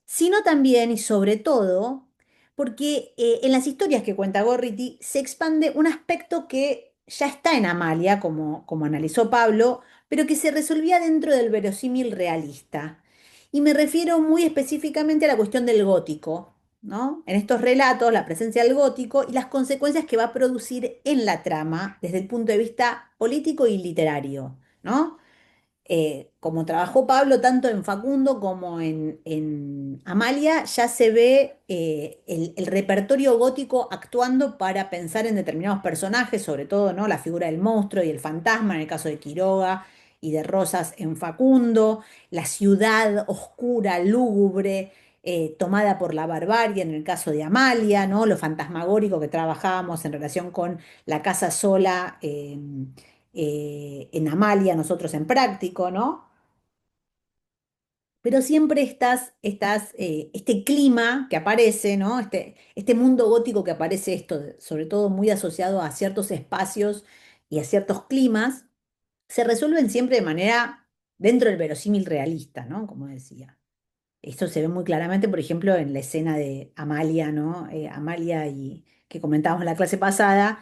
sino también y sobre todo porque en las historias que cuenta Gorriti se expande un aspecto que ya está en Amalia, como analizó Pablo, pero que se resolvía dentro del verosímil realista. Y me refiero muy específicamente a la cuestión del gótico, ¿no? En estos relatos, la presencia del gótico y las consecuencias que va a producir en la trama desde el punto de vista político y literario, ¿no? Como trabajó Pablo tanto en Facundo como en Amalia, ya se ve el repertorio gótico actuando para pensar en determinados personajes, sobre todo, ¿no? La figura del monstruo y el fantasma en el caso de Quiroga y de Rosas en Facundo, la ciudad oscura, lúgubre, tomada por la barbarie en el caso de Amalia, ¿no? Lo fantasmagórico que trabajábamos en relación con la casa sola. En Amalia, nosotros en Práctico, ¿no? Pero siempre este clima que aparece, ¿no? Este mundo gótico que aparece, sobre todo muy asociado a ciertos espacios y a ciertos climas, se resuelven siempre de manera dentro del verosímil realista, ¿no? Como decía. Esto se ve muy claramente, por ejemplo, en la escena de Amalia, ¿no? Amalia y que comentábamos en la clase pasada,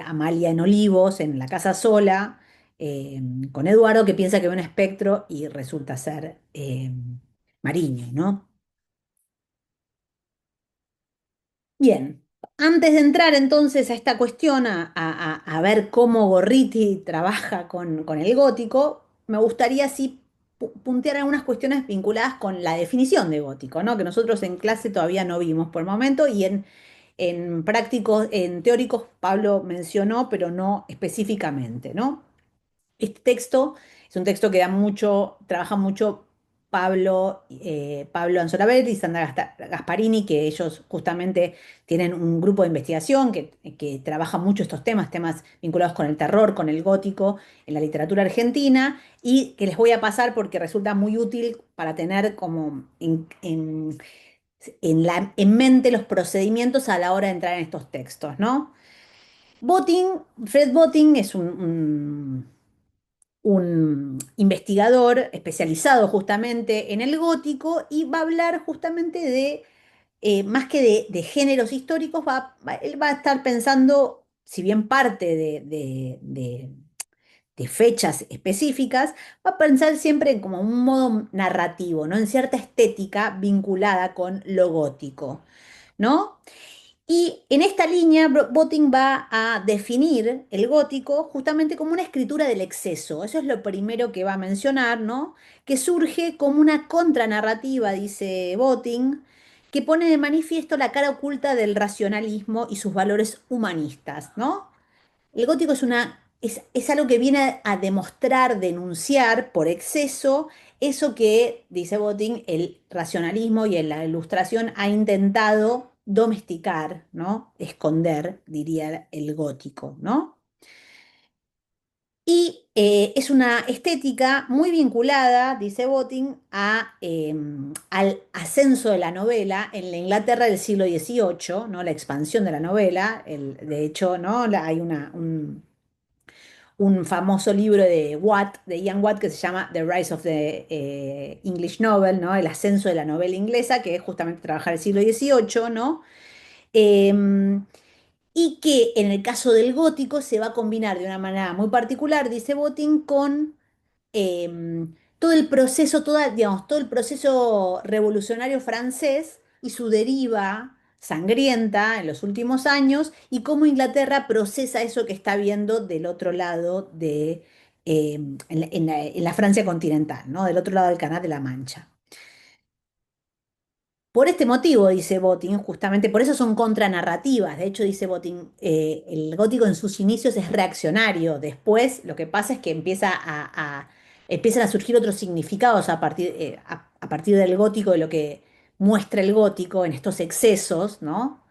Amalia en Olivos, en la casa sola, eh, con Eduardo que piensa que ve un espectro y resulta ser Mariño, ¿no? Bien, antes de entrar entonces a esta cuestión, a ver cómo Gorriti trabaja con el gótico, me gustaría así puntear algunas cuestiones vinculadas con la definición de gótico, ¿no? Que nosotros en clase todavía no vimos por el momento y en prácticos, en teóricos, Pablo mencionó, pero no específicamente, ¿no? Este texto es un texto que da mucho, trabaja mucho Pablo Anzolaverde y Sandra Gasparini, que ellos justamente tienen un grupo de investigación que trabaja mucho estos temas, temas vinculados con el terror, con el gótico en la literatura argentina, y que les voy a pasar porque resulta muy útil para tener como en mente los procedimientos a la hora de entrar en estos textos, ¿no? Fred Botting es un investigador especializado justamente en el gótico y va a hablar justamente más que de géneros históricos, él va a estar pensando, si bien parte de fechas específicas, va a pensar siempre en como un modo narrativo, ¿no? En cierta estética vinculada con lo gótico, ¿no? Y en esta línea, Botting va a definir el gótico justamente como una escritura del exceso. Eso es lo primero que va a mencionar, ¿no? Que surge como una contranarrativa, dice Botting, que pone de manifiesto la cara oculta del racionalismo y sus valores humanistas, ¿no? El gótico es algo que viene a demostrar, denunciar por exceso eso que, dice Botín, el racionalismo y en la ilustración ha intentado domesticar, ¿no? Esconder, diría el gótico, ¿no? Y es una estética muy vinculada, dice Botín, al ascenso de la novela en la Inglaterra del siglo XVIII, ¿no? La expansión de la novela. De hecho, ¿no? Hay un famoso libro de Watt, de Ian Watt, que se llama The Rise of the English Novel, ¿no? El ascenso de la novela inglesa, que es justamente trabajar el siglo XVIII, ¿no? Em, y que en el caso del gótico se va a combinar de una manera muy particular, dice Botin, con todo el proceso, digamos, todo el proceso revolucionario francés y su deriva sangrienta en los últimos años y cómo Inglaterra procesa eso que está viendo del otro lado en la Francia continental, ¿no? Del otro lado del Canal de la Mancha. Por este motivo, dice Botin, justamente por eso son contranarrativas. De hecho, dice Botin, el gótico en sus inicios es reaccionario. Después, lo que pasa es que empiezan a surgir otros significados a partir del gótico, de lo que muestra el gótico en estos excesos, ¿no?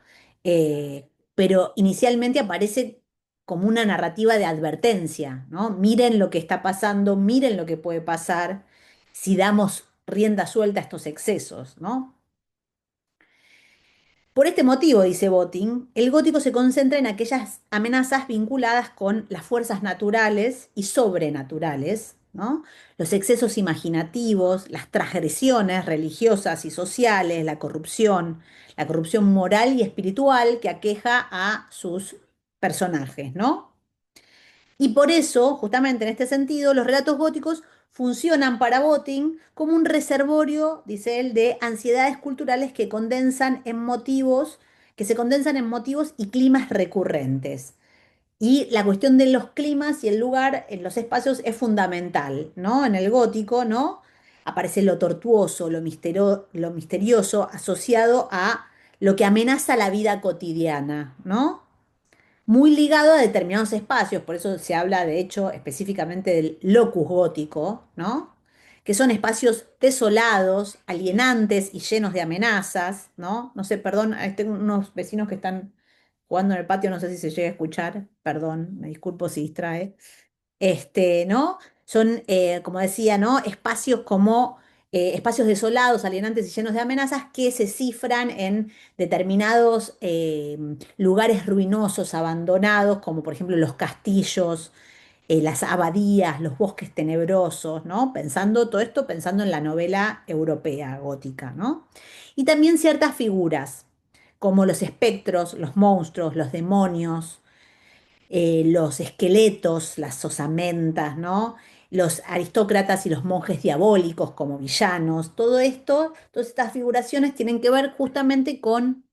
Pero inicialmente aparece como una narrativa de advertencia, ¿no? Miren lo que está pasando, miren lo que puede pasar si damos rienda suelta a estos excesos, ¿no? Por este motivo, dice Boting, el gótico se concentra en aquellas amenazas vinculadas con las fuerzas naturales y sobrenaturales, ¿no? Los excesos imaginativos, las transgresiones religiosas y sociales, la corrupción moral y espiritual que aqueja a sus personajes, ¿no? Y por eso, justamente en este sentido, los relatos góticos funcionan para Boting como un reservorio, dice él, de ansiedades culturales que se condensan en motivos y climas recurrentes. Y la cuestión de los climas y el lugar en los espacios es fundamental, ¿no? En el gótico, ¿no? Aparece lo tortuoso, lo misterioso asociado a lo que amenaza la vida cotidiana, ¿no? Muy ligado a determinados espacios, por eso se habla de hecho específicamente del locus gótico, ¿no? Que son espacios desolados, alienantes y llenos de amenazas, ¿no? No sé, perdón, tengo unos vecinos que están jugando en el patio, no sé si se llega a escuchar, perdón, me disculpo si distrae. ¿No? Son, como decía, ¿no? Espacios desolados, alienantes y llenos de amenazas que se cifran en determinados lugares ruinosos, abandonados, como por ejemplo los castillos, las abadías, los bosques tenebrosos, ¿no? Pensando todo esto, pensando en la novela europea gótica, ¿no? Y también ciertas figuras, como los espectros, los monstruos, los demonios, los esqueletos, las osamentas, ¿no? Los aristócratas y los monjes diabólicos como villanos, todo esto, todas estas figuraciones tienen que ver justamente con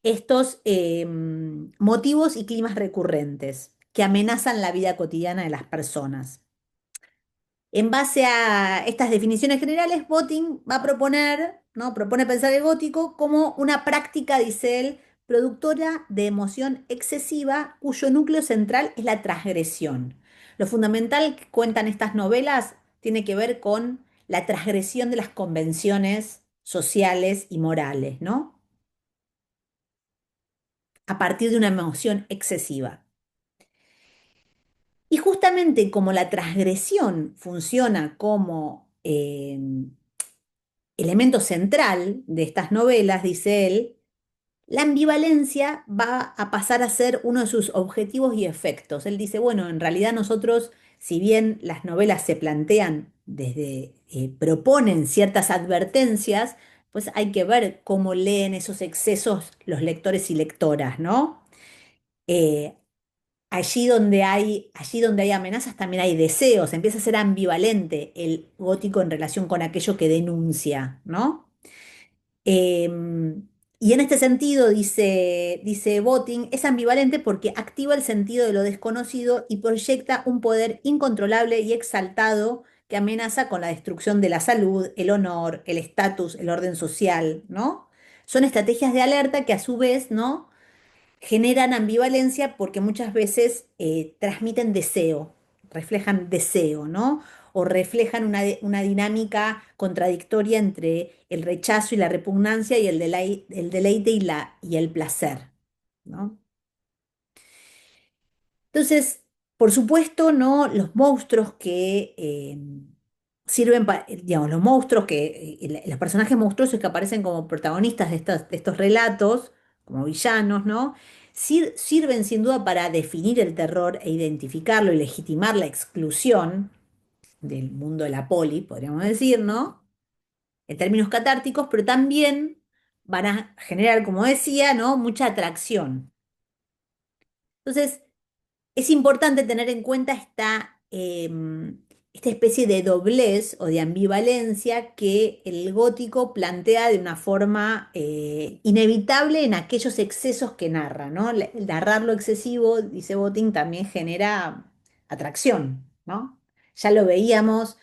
estos motivos y climas recurrentes que amenazan la vida cotidiana de las personas. En base a estas definiciones generales, Boting va a proponer, ¿no? Propone pensar el gótico como una práctica, dice él, productora de emoción excesiva cuyo núcleo central es la transgresión. Lo fundamental que cuentan estas novelas tiene que ver con la transgresión de las convenciones sociales y morales, ¿no? A partir de una emoción excesiva. Y justamente como la transgresión funciona como elemento central de estas novelas, dice él, la ambivalencia va a pasar a ser uno de sus objetivos y efectos. Él dice, bueno, en realidad nosotros, si bien las novelas se plantean desde, proponen ciertas advertencias, pues hay que ver cómo leen esos excesos los lectores y lectoras, ¿no? Eh, allí donde hay amenazas también hay deseos, empieza a ser ambivalente el gótico en relación con aquello que denuncia, ¿no? Y en este sentido, dice Boting, es ambivalente porque activa el sentido de lo desconocido y proyecta un poder incontrolable y exaltado que amenaza con la destrucción de la salud, el honor, el estatus, el orden social, ¿no? Son estrategias de alerta que a su vez, ¿no? Generan ambivalencia porque muchas veces transmiten deseo, reflejan deseo, ¿no? O reflejan una dinámica contradictoria entre el rechazo y la repugnancia y el deleite y el placer, ¿no? Entonces, por supuesto, ¿no? Los monstruos que sirven para, digamos, los monstruos los personajes monstruosos que aparecen como protagonistas de estos relatos, como villanos, ¿no? Sirven sin duda para definir el terror e identificarlo y legitimar la exclusión del mundo de la poli, podríamos decir, ¿no? En términos catárticos, pero también van a generar, como decía, ¿no? Mucha atracción. Entonces, es importante tener en cuenta esta especie de doblez o de ambivalencia que el gótico plantea de una forma inevitable en aquellos excesos que narra, ¿no? El narrar lo excesivo, dice Boting, también genera atracción, ¿no? Ya lo veíamos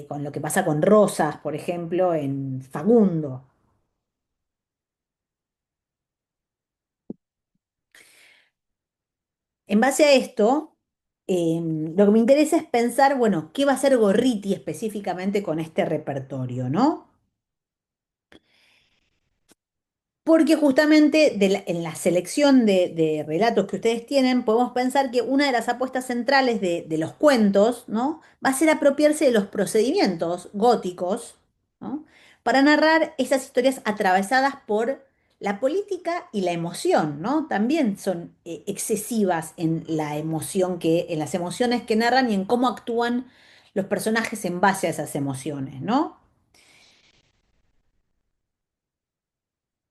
con lo que pasa con Rosas, por ejemplo, en Facundo. En base a esto, lo que me interesa es pensar, bueno, ¿qué va a hacer Gorriti específicamente con este repertorio, ¿no? Porque justamente en la selección de relatos que ustedes tienen, podemos pensar que una de las apuestas centrales de los cuentos, ¿no? Va a ser apropiarse de los procedimientos góticos, ¿no? Para narrar esas historias atravesadas por la política y la emoción, ¿no? También son excesivas en la emoción en las emociones que narran y en cómo actúan los personajes en base a esas emociones, ¿no?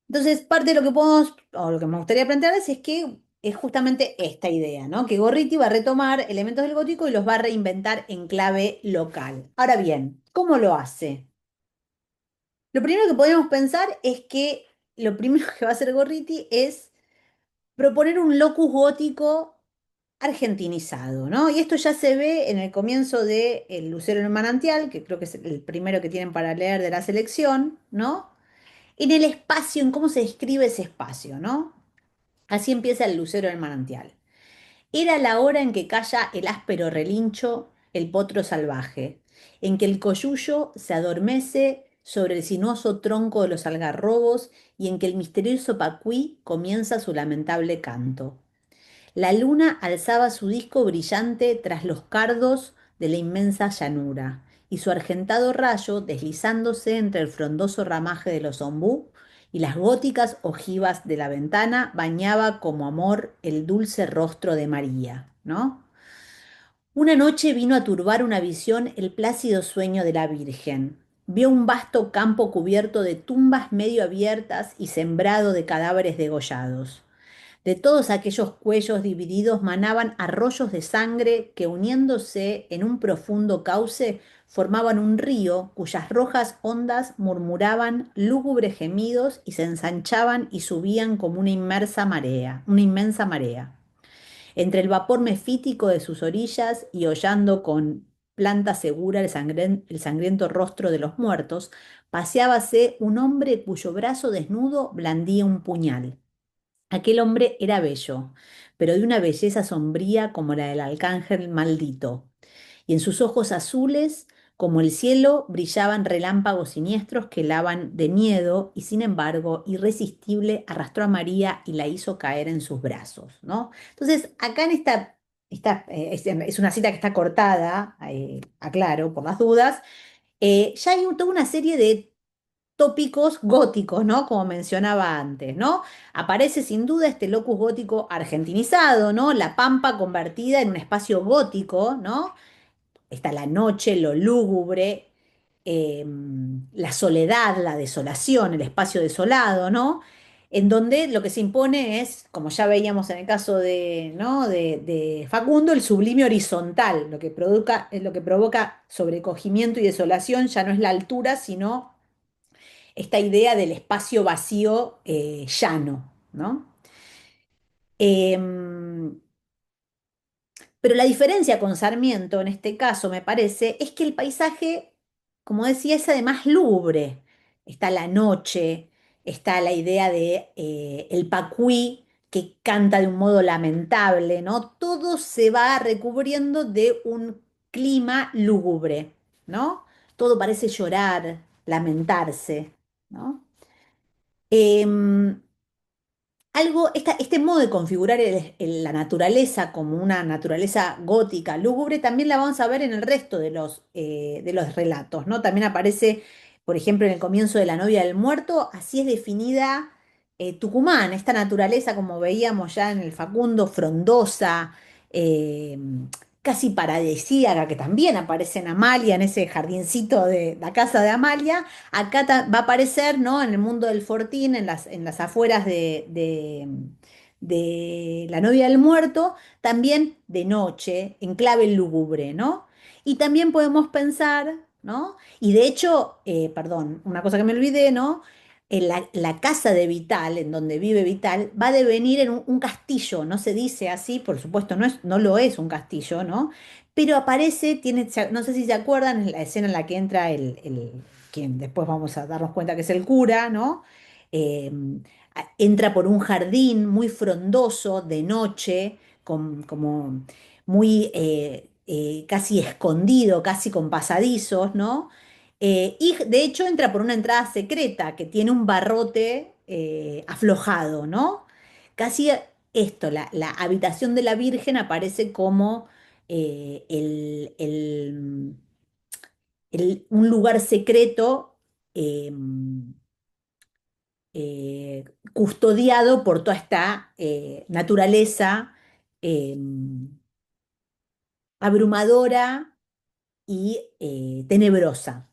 Entonces, parte de lo que podemos, o lo que me gustaría plantearles es que es justamente esta idea, ¿no? Que Gorriti va a retomar elementos del gótico y los va a reinventar en clave local. Ahora bien, ¿cómo lo hace? Lo primero que podemos pensar es que lo primero que va a hacer Gorriti es proponer un locus gótico argentinizado, ¿no? Y esto ya se ve en el comienzo de El Lucero en el Manantial, que creo que es el primero que tienen para leer de la selección, ¿no? En el espacio, en cómo se describe ese espacio, ¿no? Así empieza el lucero del manantial. Era la hora en que calla el áspero relincho, el potro salvaje, en que el coyullo se adormece sobre el sinuoso tronco de los algarrobos y en que el misterioso pacuí comienza su lamentable canto. La luna alzaba su disco brillante tras los cardos de la inmensa llanura, y su argentado rayo, deslizándose entre el frondoso ramaje de los ombú y las góticas ojivas de la ventana, bañaba como amor el dulce rostro de María, ¿no? Una noche vino a turbar una visión el plácido sueño de la Virgen. Vio un vasto campo cubierto de tumbas medio abiertas y sembrado de cadáveres degollados. De todos aquellos cuellos divididos manaban arroyos de sangre que uniéndose en un profundo cauce formaban un río cuyas rojas ondas murmuraban lúgubres gemidos y se ensanchaban y subían como una inmensa marea. Entre el vapor mefítico de sus orillas y hollando con planta segura el sangriento rostro de los muertos, paseábase un hombre cuyo brazo desnudo blandía un puñal. Aquel hombre era bello, pero de una belleza sombría como la del arcángel maldito, y en sus ojos azules, como el cielo, brillaban relámpagos siniestros que lavan de miedo, y sin embargo, irresistible, arrastró a María y la hizo caer en sus brazos, ¿no? Entonces, acá en es una cita que está cortada, aclaro, por las dudas, ya hay toda una serie de tópicos góticos, ¿no? Como mencionaba antes, ¿no? Aparece sin duda este locus gótico argentinizado, ¿no? La Pampa convertida en un espacio gótico, ¿no? Está la noche, lo lúgubre, eh, la soledad, la desolación, el espacio desolado, ¿no? En donde lo que se impone es, como ya veíamos en el caso de, ¿no? de Facundo, el sublime horizontal, lo que provoca sobrecogimiento y desolación ya no es la altura, sino esta idea del espacio vacío llano, ¿no? Em, pero la diferencia con Sarmiento en este caso, me parece, es que el paisaje, como decía, es además lúgubre. Está la noche, está la idea de el pacuí que canta de un modo lamentable, ¿no? Todo se va recubriendo de un clima lúgubre, ¿no? Todo parece llorar, lamentarse, ¿no? Em, este modo de configurar la naturaleza como una naturaleza gótica, lúgubre, también la vamos a ver en el resto de los relatos, ¿no? También aparece, por ejemplo, en el comienzo de La novia del muerto, así es definida Tucumán, esta naturaleza, como veíamos ya en el Facundo, frondosa, eh, casi paradisíaca, que también aparece en Amalia, en ese jardincito de la casa de Amalia. Acá va a aparecer, ¿no? En el mundo del Fortín, en las afueras de La novia del muerto, también de noche, en clave lúgubre, ¿no? Y también podemos pensar, ¿no? Y de hecho, perdón, una cosa que me olvidé, ¿no? En la casa de Vital, en donde vive Vital, va a devenir en un castillo, no se dice así, por supuesto, no lo es un castillo, ¿no? Pero aparece, no sé si se acuerdan, en la escena en la que entra quien después vamos a darnos cuenta que es el cura, ¿no? Eh, Entra por un jardín muy frondoso de noche, como muy casi escondido, casi con pasadizos, ¿no? Y de hecho entra por una entrada secreta que tiene un barrote aflojado, ¿no? Casi esto, la habitación de la Virgen aparece como un lugar secreto eh, eh, custodiado por toda esta naturaleza eh, abrumadora y tenebrosa.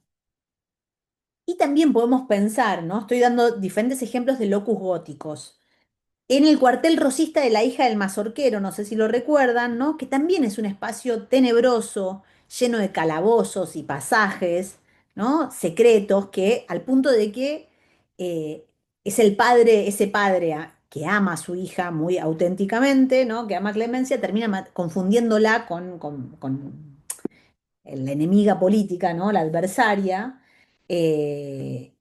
Y también podemos pensar, ¿no? Estoy dando diferentes ejemplos de locus góticos. En el cuartel rosista de la hija del mazorquero, no sé si lo recuerdan, ¿no? Que también es un espacio tenebroso, lleno de calabozos y pasajes, ¿no? Secretos, que al punto de que eh, es el padre, ese padre que ama a su hija muy auténticamente, ¿no? Que ama a Clemencia, termina confundiéndola con la enemiga política, ¿no? La adversaria. eh,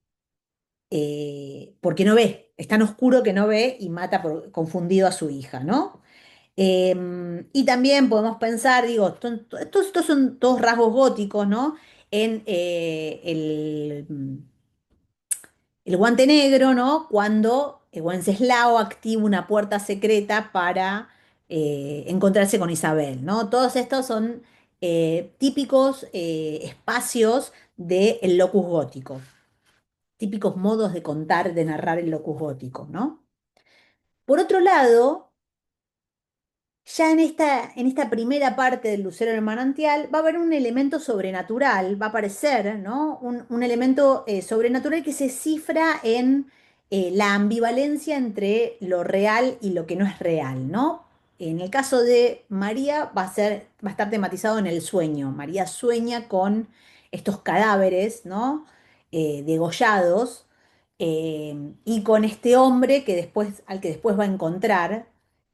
Porque no ve, es tan oscuro que no ve y mata confundido a su hija, ¿no? Y también podemos pensar, digo, estos son todos rasgos góticos, ¿no? En el guante negro, ¿no? Cuando Wenceslao activa una puerta secreta para encontrarse con Isabel, ¿no? Todos estos son típicos espacios del locus gótico, típicos modos de contar, de narrar el locus gótico, ¿no? Por otro lado, ya en esta primera parte del Lucero del Manantial va a haber un elemento sobrenatural, va a aparecer, ¿no? Un elemento sobrenatural que se cifra en la ambivalencia entre lo real y lo que no es real, ¿no? En el caso de María va a estar tematizado en el sueño. María sueña con estos cadáveres, ¿no? Degollados y con este hombre al que después va a encontrar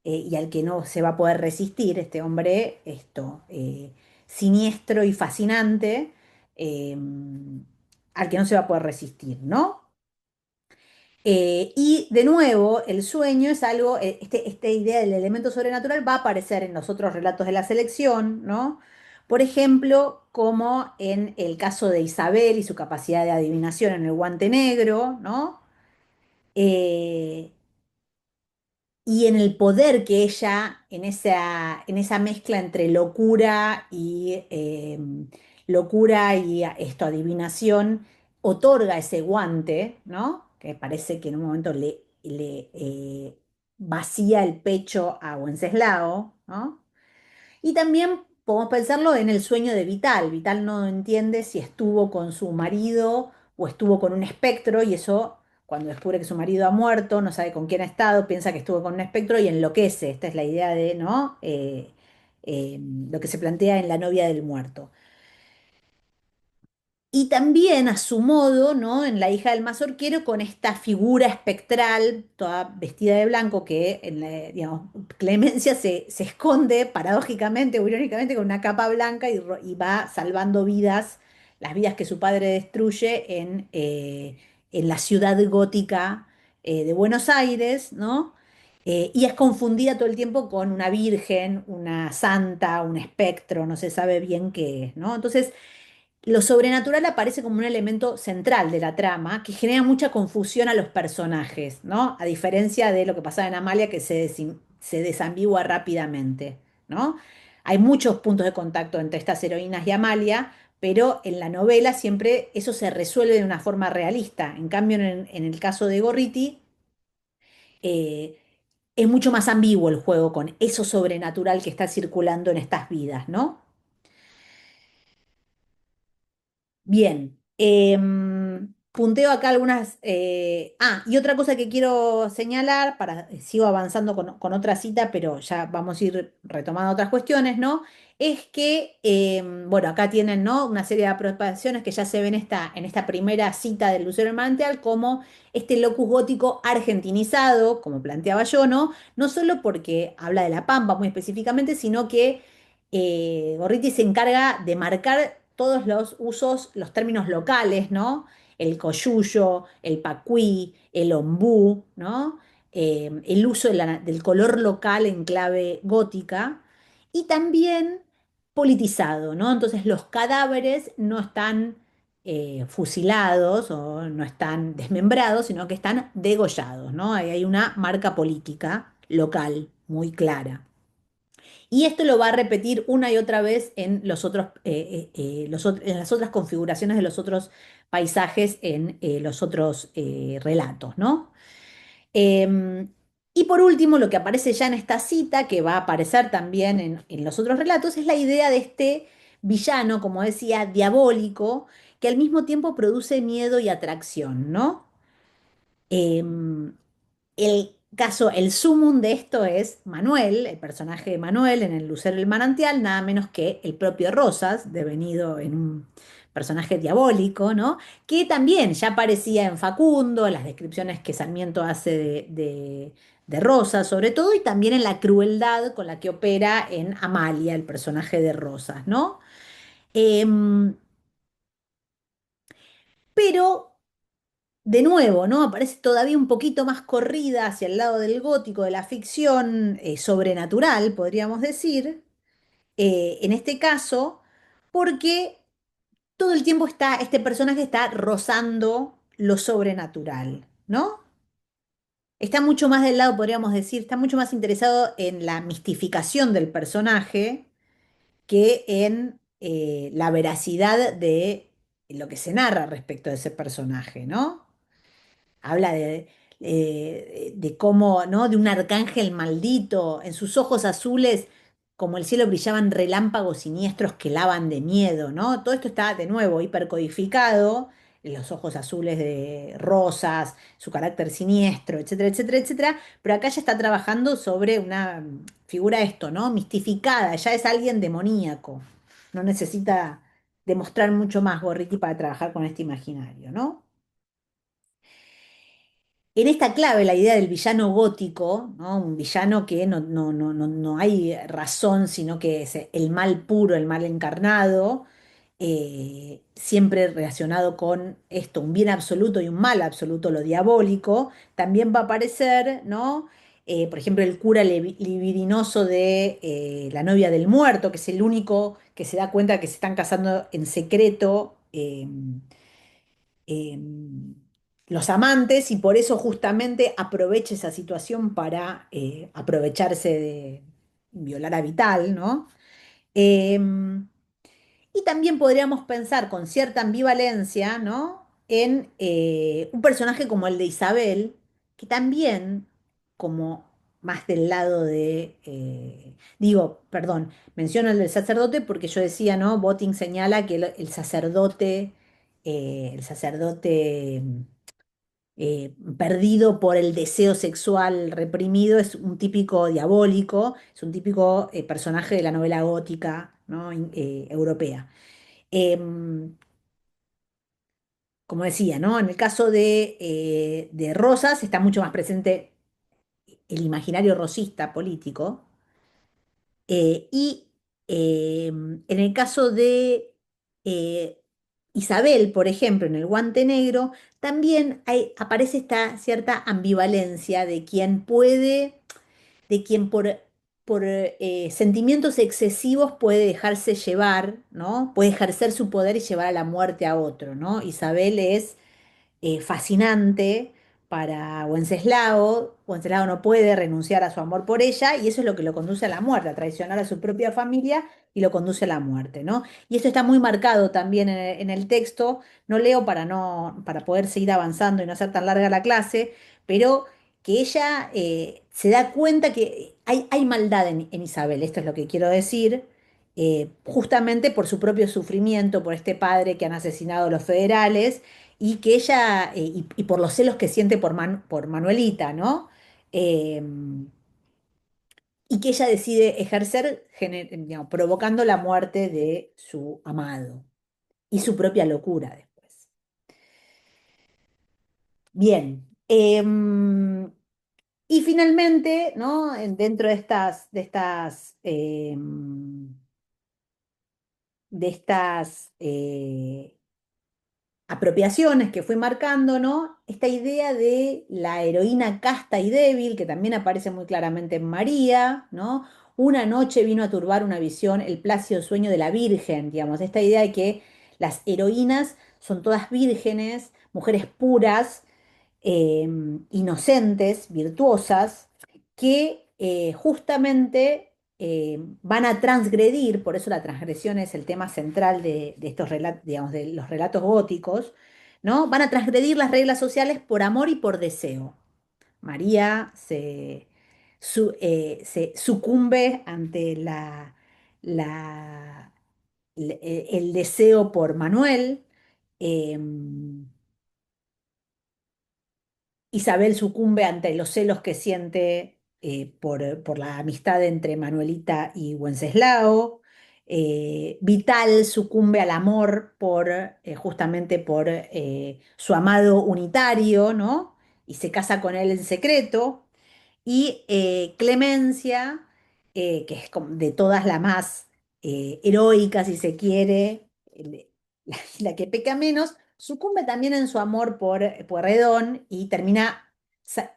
y al que no se va a poder resistir, este hombre, siniestro y fascinante, eh, al que no se va a poder resistir, ¿no? Y de nuevo, el sueño es algo, esta idea del elemento sobrenatural va a aparecer en los otros relatos de la selección, ¿no? Por ejemplo, como en el caso de Isabel y su capacidad de adivinación en el guante negro, ¿no? Eh, y en el poder que ella, en esa mezcla entre locura y esto, adivinación, otorga ese guante, ¿no? Que parece que en un momento le vacía el pecho a Wenceslao, ¿no? Y también podemos pensarlo en el sueño de Vital. Vital no entiende si estuvo con su marido o estuvo con un espectro y eso, cuando descubre que su marido ha muerto, no sabe con quién ha estado, piensa que estuvo con un espectro y enloquece. Esta es la idea de, ¿no? Lo que se plantea en La novia del muerto. Y también a su modo, ¿no? En La hija del mazorquero, con esta figura espectral, toda vestida de blanco, que digamos, Clemencia se esconde paradójicamente o irónicamente con una capa blanca y va salvando vidas, las vidas que su padre destruye en la ciudad gótica de Buenos Aires, ¿no? Y es confundida todo el tiempo con una virgen, una santa, un espectro, no se sabe bien qué es, ¿no? Entonces, lo sobrenatural aparece como un elemento central de la trama que genera mucha confusión a los personajes, ¿no? A diferencia de lo que pasaba en Amalia, que se desambigua rápidamente, ¿no? Hay muchos puntos de contacto entre estas heroínas y Amalia, pero en la novela siempre eso se resuelve de una forma realista. En cambio, en el caso de Gorriti, eh, es mucho más ambiguo el juego con eso sobrenatural que está circulando en estas vidas, ¿no? Bien, punteo acá algunas. Y otra cosa que quiero señalar, sigo avanzando con otra cita, pero ya vamos a ir retomando otras cuestiones, ¿no? Es que, bueno, acá tienen, ¿no? Una serie de aproximaciones que ya se ven en esta primera cita del Lucero del Manantial, como este locus gótico argentinizado, como planteaba yo, ¿no? No solo porque habla de La Pampa muy específicamente, sino que Gorriti se encarga de marcar todos los usos, los términos locales, ¿no? El coyuyo, el pacuí, el ombú, ¿no? El uso del color local en clave gótica y también politizado, ¿no? Entonces los cadáveres no están fusilados o no están desmembrados, sino que están degollados, ¿no? Ahí hay una marca política local muy clara. Y esto lo va a repetir una y otra vez en en las otras configuraciones de los otros paisajes en los otros relatos, ¿no? Em, y por último, lo que aparece ya en esta cita, que va a aparecer también en los otros relatos, es la idea de este villano, como decía, diabólico, que al mismo tiempo produce miedo y atracción, ¿no? Em, el sumum de esto es Manuel, el personaje de Manuel en El Lucero del Manantial, nada menos que el propio Rosas, devenido en un personaje diabólico, ¿no? Que también ya aparecía en Facundo, en las descripciones que Sarmiento hace de Rosas, sobre todo, y también en la crueldad con la que opera en Amalia, el personaje de Rosas, ¿no? Em, pero de nuevo, ¿no? Aparece todavía un poquito más corrida hacia el lado del gótico, de la ficción sobrenatural, podríamos decir, en este caso, porque todo el tiempo este personaje está rozando lo sobrenatural, ¿no? Está mucho más del lado, podríamos decir, está mucho más interesado en la mistificación del personaje que en la veracidad de lo que se narra respecto de ese personaje, ¿no? Habla de cómo, ¿no? De un arcángel maldito. En sus ojos azules, como el cielo, brillaban relámpagos siniestros que lavan de miedo, ¿no? Todo esto está de nuevo hipercodificado, los ojos azules de Rosas, su carácter siniestro, etcétera, etcétera, etcétera. Pero acá ya está trabajando sobre una figura esto, ¿no? Mistificada, ya es alguien demoníaco. No necesita demostrar mucho más Gorriti para trabajar con este imaginario, ¿no? en esta clave, la idea del villano gótico, ¿no? Un villano que no hay razón, sino que es el mal puro, el mal encarnado, siempre relacionado con esto, un bien absoluto y un mal absoluto, lo diabólico, también va a aparecer, ¿no? Por ejemplo, el cura libidinoso de la novia del muerto, que es el único que se da cuenta que se están casando en secreto. Los amantes y por eso justamente aprovecha esa situación para aprovecharse de violar a Vital, ¿no? Em, y también podríamos pensar con cierta ambivalencia, ¿no? En un personaje como el de Isabel, que también, como más del lado de, digo, perdón, menciono el del sacerdote porque yo decía, ¿no? Boting señala que el sacerdote perdido por el deseo sexual reprimido, es un típico diabólico, es un típico personaje de la novela gótica, ¿no? Europea. Em, como decía, ¿no? En el caso de Rosas está mucho más presente el imaginario rosista político. Y en el caso de eh, Isabel, por ejemplo, en el Guante Negro, también aparece esta cierta ambivalencia de quien puede, de quien por sentimientos excesivos puede dejarse llevar, ¿no? Puede ejercer su poder y llevar a la muerte a otro, ¿no? Isabel es fascinante para Wenceslao. Wenceslao no puede renunciar a su amor por ella y eso es lo que lo conduce a la muerte, a traicionar a su propia familia y lo conduce a la muerte, ¿no? Y esto está muy marcado también en el texto. No leo para no, para poder seguir avanzando y no hacer tan larga la clase, pero que ella se da cuenta que hay maldad en Isabel, esto es lo que quiero decir, justamente por su propio sufrimiento, por este padre que han asesinado los federales y que ella, y por los celos que siente por Manuelita, ¿no? Eh, y que ella decide ejercer, digamos, provocando la muerte de su amado y su propia locura después. Bien. Y finalmente, ¿no? Dentro de estas apropiaciones que fui marcando, ¿no? Esta idea de la heroína casta y débil, que también aparece muy claramente en María, ¿no? Una noche vino a turbar una visión, el plácido sueño de la Virgen, digamos, esta idea de que las heroínas son todas vírgenes, mujeres puras, eh, inocentes, virtuosas, que justamente van a transgredir, por eso la transgresión es el tema central de estos relatos, digamos, de los relatos góticos, ¿no? Van a transgredir las reglas sociales por amor y por deseo. María se sucumbe ante la- el deseo por Manuel. em, Isabel sucumbe ante los celos que siente por la amistad entre Manuelita y Wenceslao. Vital sucumbe al amor justamente por su amado unitario, ¿no? Y se casa con él en secreto. Y Clemencia, que es como de todas la más heroica, si se quiere, la que peca menos, sucumbe también en su amor por Pueyrredón y termina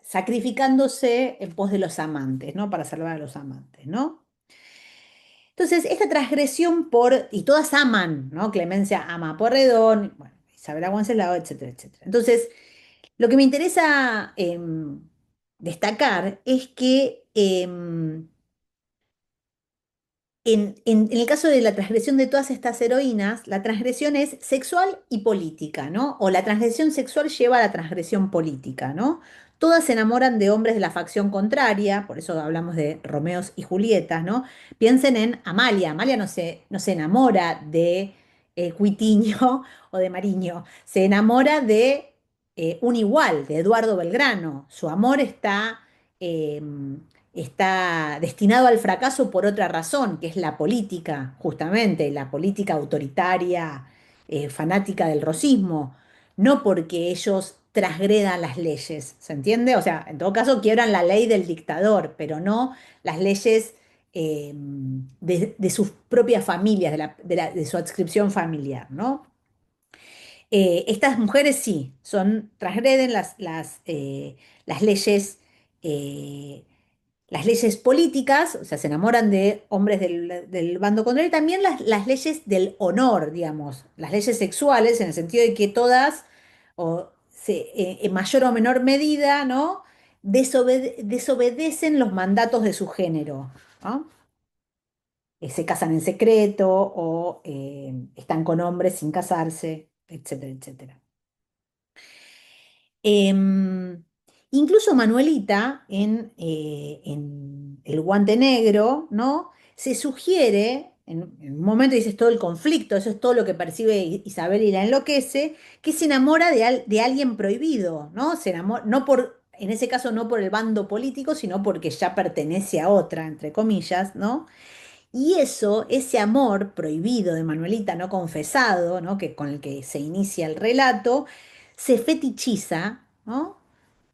sacrificándose en pos de los amantes, ¿no? Para salvar a los amantes, ¿no? Entonces, esta transgresión y todas aman, ¿no? Clemencia ama a Pueyrredón, bueno, Isabel a Wenceslao, etcétera, etcétera. Entonces, lo que me interesa destacar es que en el caso de la transgresión de todas estas heroínas, la transgresión es sexual y política, ¿no? O la transgresión sexual lleva a la transgresión política, ¿no? Todas se enamoran de hombres de la facción contraria, por eso hablamos de Romeos y Julietas, ¿no? Piensen en Amalia. Amalia no se enamora de Cuitiño o de Mariño, se enamora de un igual, de Eduardo Belgrano. Su amor está destinado al fracaso por otra razón, que es la política, justamente, la política autoritaria, fanática del rosismo, no porque ellos transgredan las leyes, ¿se entiende? O sea, en todo caso quiebran la ley del dictador, pero no las leyes de sus propias familias, de su adscripción familiar, ¿no? Estas mujeres sí, transgreden las leyes, eh, las leyes políticas, o sea, se enamoran de hombres del bando contrario, y también las leyes del honor, digamos, las leyes sexuales, en el sentido de que todas, en mayor o menor medida, ¿no? Desobedecen los mandatos de su género, ¿no? Se casan en secreto o están con hombres sin casarse, etcétera, etcétera. Em, Incluso Manuelita, en El Guante Negro, ¿no? Se sugiere, en un momento dices todo el conflicto, eso es todo lo que percibe Isabel y la enloquece, que se enamora de alguien prohibido, ¿no? Se enamora, no por, en ese caso no por el bando político, sino porque ya pertenece a otra, entre comillas, ¿no? Y eso, ese amor prohibido de Manuelita, no confesado, ¿no? Que, con el que se inicia el relato, se fetichiza, ¿no?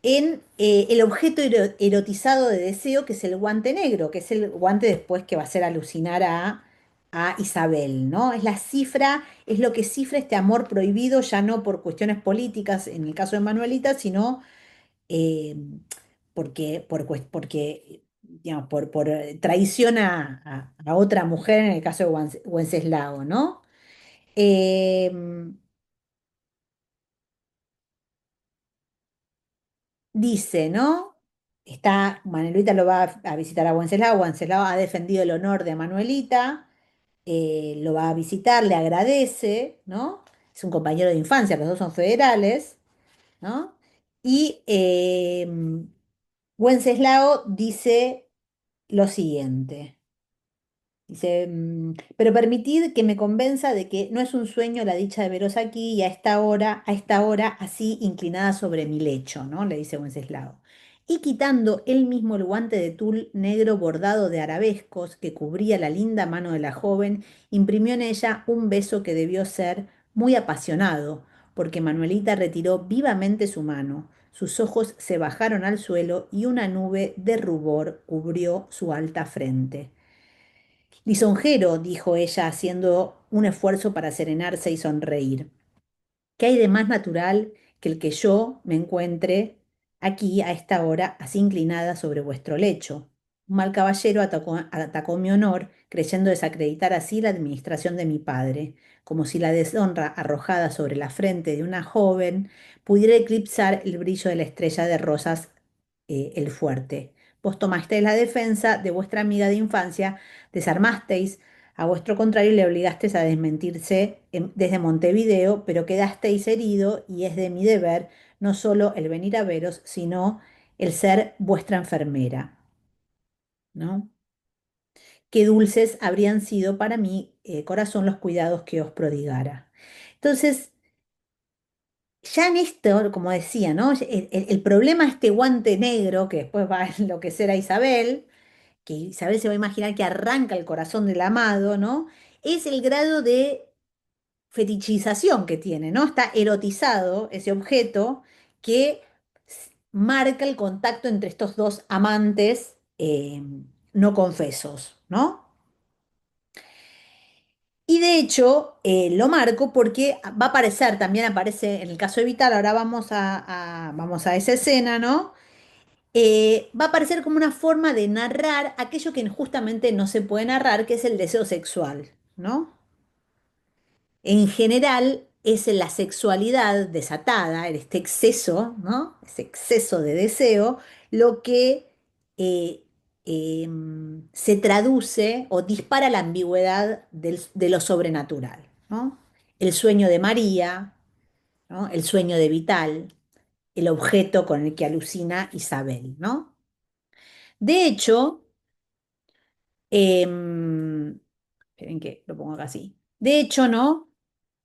En el objeto erotizado de deseo, que es el guante negro, que es el guante después que va a hacer alucinar a Isabel, ¿no? Es la cifra, es lo que cifra este amor prohibido, ya no por cuestiones políticas en el caso de Manuelita, sino eh, porque digamos, por traición a otra mujer, en el caso de Wenceslao, ¿no? Eh, Dice, ¿no? Manuelita lo va a visitar a Wenceslao, Wenceslao ha defendido el honor de Manuelita, lo va a visitar, le agradece, ¿no? Es un compañero de infancia, los dos son federales, ¿no? Y Wenceslao dice lo siguiente. Dice, pero permitid que me convenza de que no es un sueño la dicha de veros aquí y a esta hora, así inclinada sobre mi lecho, ¿no? Le dice Wenceslao. Y quitando él mismo el guante de tul negro bordado de arabescos que cubría la linda mano de la joven, imprimió en ella un beso que debió ser muy apasionado, porque Manuelita retiró vivamente su mano. Sus ojos se bajaron al suelo y una nube de rubor cubrió su alta frente. Lisonjero, dijo ella, haciendo un esfuerzo para serenarse y sonreír. ¿Qué hay de más natural que el que yo me encuentre aquí a esta hora, así inclinada sobre vuestro lecho? Un mal caballero atacó mi honor, creyendo desacreditar así la administración de mi padre, como si la deshonra arrojada sobre la frente de una joven pudiera eclipsar el brillo de la estrella de rosas, el fuerte. Vos tomasteis la defensa de vuestra amiga de infancia, desarmasteis a vuestro contrario, le obligasteis a desmentirse desde Montevideo, pero quedasteis herido y es de mi deber no solo el venir a veros, sino el ser vuestra enfermera, ¿no? Qué dulces habrían sido para mi corazón los cuidados que os prodigara. Entonces, ya en esto, como decía, ¿no? El problema de este guante negro que después va a enloquecer a Isabel, que Isabel se va a imaginar que arranca el corazón del amado, ¿no? Es el grado de fetichización que tiene, ¿no? Está erotizado ese objeto que marca el contacto entre estos dos amantes no confesos, ¿no? Y de hecho lo marco porque va a aparecer, también aparece en el caso de Vital, ahora vamos a esa escena, ¿no? Va a aparecer como una forma de narrar aquello que justamente no se puede narrar, que es el deseo sexual, ¿no? En general es la sexualidad desatada, este exceso, ¿no? Ese exceso de deseo, lo que eh, se traduce o dispara la ambigüedad de lo sobrenatural, ¿no? El sueño de María, ¿no? El sueño de Vital, el objeto con el que alucina Isabel, ¿no? De hecho, esperen que lo pongo acá así. De hecho, ¿no?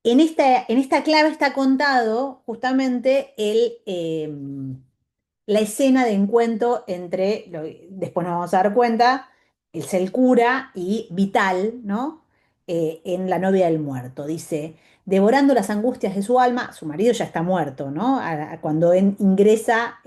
En esta clave está contado justamente la escena de encuentro entre, después nos vamos a dar cuenta, el cura y Vital, ¿no? En La novia del muerto. Dice, devorando las angustias de su alma. Su marido ya está muerto, ¿no? Cuando ingresa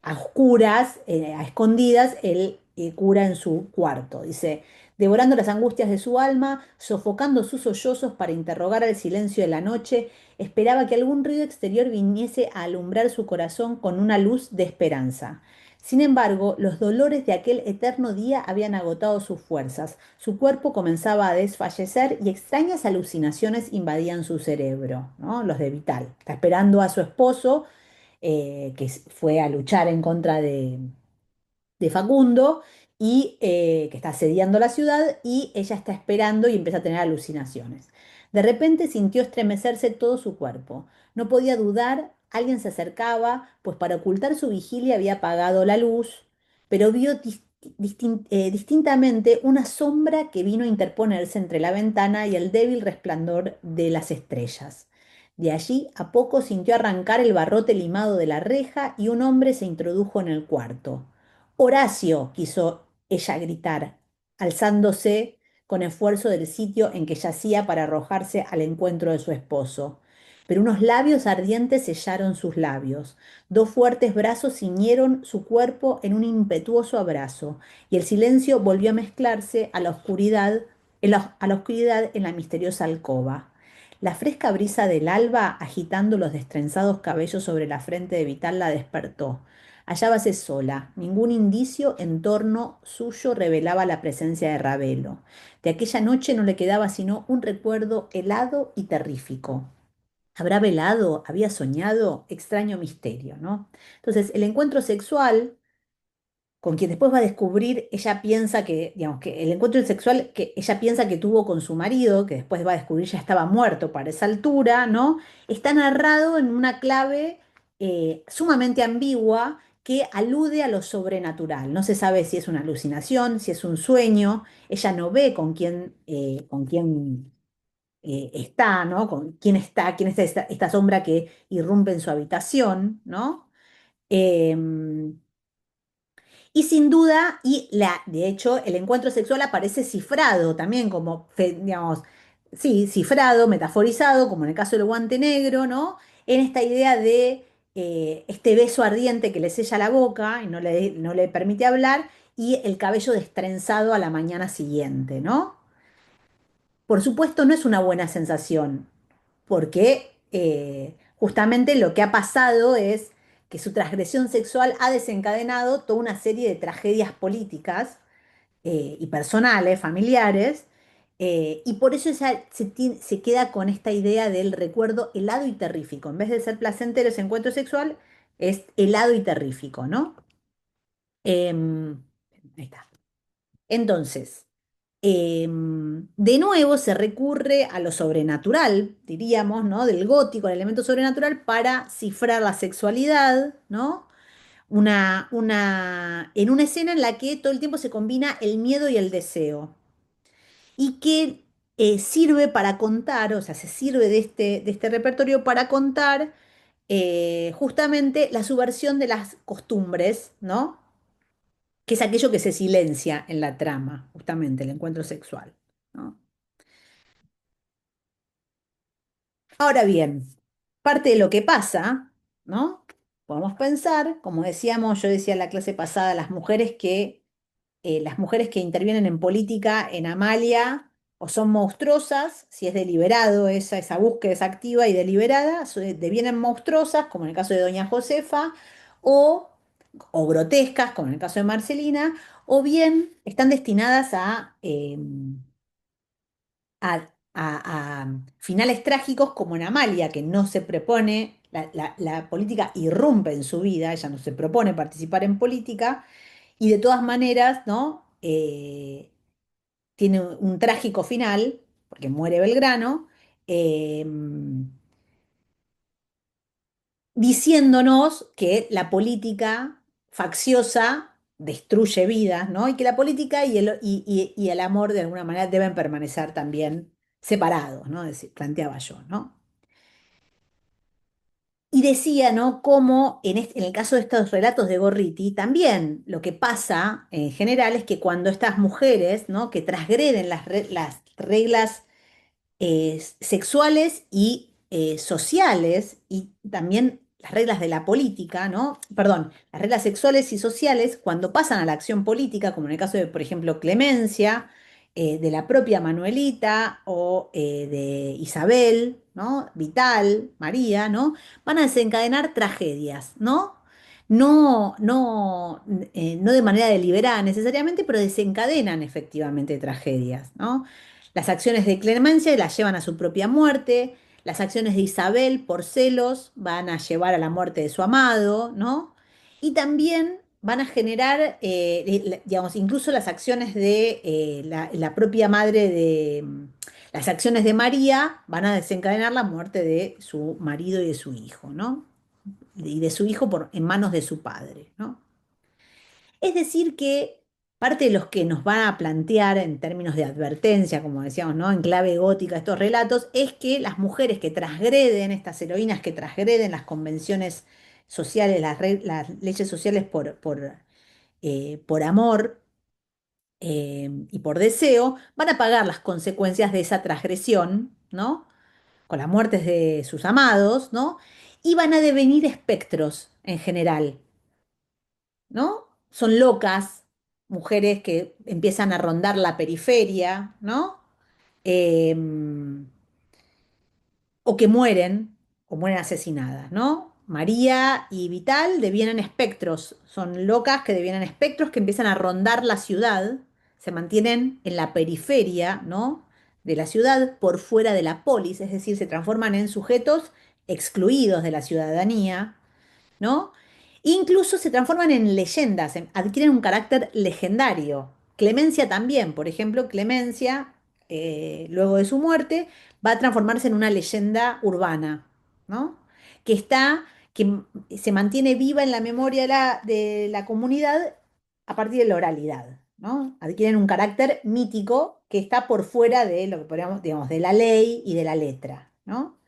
a oscuras, a escondidas, el cura en su cuarto. Dice, devorando las angustias de su alma, sofocando sus sollozos para interrogar al silencio de la noche, esperaba que algún ruido exterior viniese a alumbrar su corazón con una luz de esperanza. Sin embargo, los dolores de aquel eterno día habían agotado sus fuerzas, su cuerpo comenzaba a desfallecer y extrañas alucinaciones invadían su cerebro, ¿no? Los de Vital. Está esperando a su esposo, fue a luchar en contra de Facundo y que está asediando la ciudad y ella está esperando y empieza a tener alucinaciones. De repente sintió estremecerse todo su cuerpo. No podía dudar, alguien se acercaba, pues para ocultar su vigilia había apagado la luz, pero vio distintamente una sombra que vino a interponerse entre la ventana y el débil resplandor de las estrellas. De allí a poco sintió arrancar el barrote limado de la reja y un hombre se introdujo en el cuarto. Horacio, quiso ella gritar, alzándose con esfuerzo del sitio en que yacía para arrojarse al encuentro de su esposo. Pero unos labios ardientes sellaron sus labios. Dos fuertes brazos ciñeron su cuerpo en un impetuoso abrazo, y el silencio volvió a mezclarse a la oscuridad, a la oscuridad en la misteriosa alcoba. La fresca brisa del alba, agitando los destrenzados cabellos sobre la frente de Vital, la despertó. Hallábase sola, ningún indicio en torno suyo revelaba la presencia de Ravelo. De aquella noche no le quedaba sino un recuerdo helado y terrífico. ¿Habrá velado? ¿Había soñado? Extraño misterio, ¿no? Entonces, el encuentro sexual con quien después va a descubrir, ella piensa que, digamos, que el encuentro sexual que ella piensa que tuvo con su marido, que después va a descubrir ya estaba muerto para esa altura, ¿no? Está narrado en una clave sumamente ambigua que alude a lo sobrenatural. No se sabe si es una alucinación, si es un sueño. Ella no ve con quién está, ¿no? Con quién está esta sombra que irrumpe en su habitación, ¿no? Em, y sin duda, de hecho, el encuentro sexual aparece cifrado también, como, digamos, sí, cifrado, metaforizado, como en el caso del guante negro, ¿no? En esta idea de este beso ardiente que le sella la boca y no le permite hablar, y el cabello destrenzado a la mañana siguiente, ¿no? Por supuesto, no es una buena sensación, porque justamente lo que ha pasado es que su transgresión sexual ha desencadenado toda una serie de tragedias políticas y personales, familiares, y por eso ella se queda con esta idea del recuerdo helado y terrífico. En vez de ser placentero ese encuentro sexual, es helado y terrífico, ¿no? Ahí está. Entonces, de nuevo se recurre a lo sobrenatural, diríamos, ¿no? Del gótico, el elemento sobrenatural, para cifrar la sexualidad, ¿no? En una escena en la que todo el tiempo se combina el miedo y el deseo, y que sirve para contar, o sea, se sirve de este repertorio para contar justamente la subversión de las costumbres, ¿no? Que es aquello que se silencia en la trama, justamente el encuentro sexual, ¿no? Ahora bien, parte de lo que pasa, ¿no? Podemos pensar, como decíamos, yo decía en la clase pasada, las mujeres que intervienen en política en Amalia o son monstruosas, si es deliberado, esa búsqueda es activa y deliberada, devienen monstruosas, como en el caso de Doña Josefa, o, o grotescas, como en el caso de Marcelina, o bien están destinadas a finales trágicos como en Amalia, que no se propone, la política irrumpe en su vida, ella no se propone participar en política, y de todas maneras, ¿no? Tiene un trágico final, porque muere Belgrano, eh, diciéndonos que la política facciosa destruye vidas, ¿no? Y que la política y el amor de alguna manera deben permanecer también separados, ¿no? Planteaba yo, ¿no? Y decía, ¿no? Cómo en el caso de estos relatos de Gorriti, también lo que pasa en general es que cuando estas mujeres, ¿no? Que transgreden las reglas sexuales y sociales, y también las reglas de la política, ¿no? Perdón, las reglas sexuales y sociales cuando pasan a la acción política, como en el caso de, por ejemplo, Clemencia, de la propia Manuelita o de Isabel, ¿no? Vital, María, ¿no? Van a desencadenar tragedias, ¿no? No de manera deliberada necesariamente, pero desencadenan efectivamente tragedias, ¿no? Las acciones de Clemencia la llevan a su propia muerte, las acciones de Isabel por celos van a llevar a la muerte de su amado, ¿no? Y también van a generar, digamos, incluso las acciones de la propia madre de, las acciones de María van a desencadenar la muerte de su marido y de su hijo, ¿no? Y de su hijo en manos de su padre, ¿no? Es decir, que parte de los que nos van a plantear en términos de advertencia, como decíamos, ¿no? En clave gótica estos relatos, es que las mujeres que transgreden, estas heroínas que transgreden las convenciones sociales, las leyes sociales por amor y por deseo, van a pagar las consecuencias de esa transgresión, ¿no? Con las muertes de sus amados, ¿no? Y van a devenir espectros en general, ¿no? Son locas, mujeres que empiezan a rondar la periferia, ¿no? Em, o que mueren, o mueren asesinadas, ¿no? María y Vital devienen espectros, son locas que devienen espectros que empiezan a rondar la ciudad, se mantienen en la periferia, ¿no? De la ciudad, por fuera de la polis, es decir, se transforman en sujetos excluidos de la ciudadanía, ¿no? Incluso se transforman en leyendas, adquieren un carácter legendario. Clemencia también, por ejemplo, Clemencia, luego de su muerte, va a transformarse en una leyenda urbana, ¿no? Que está, que se mantiene viva en la memoria de la comunidad a partir de la oralidad, ¿no? Adquieren un carácter mítico que está por fuera de lo que podríamos, digamos, de la ley y de la letra, ¿no?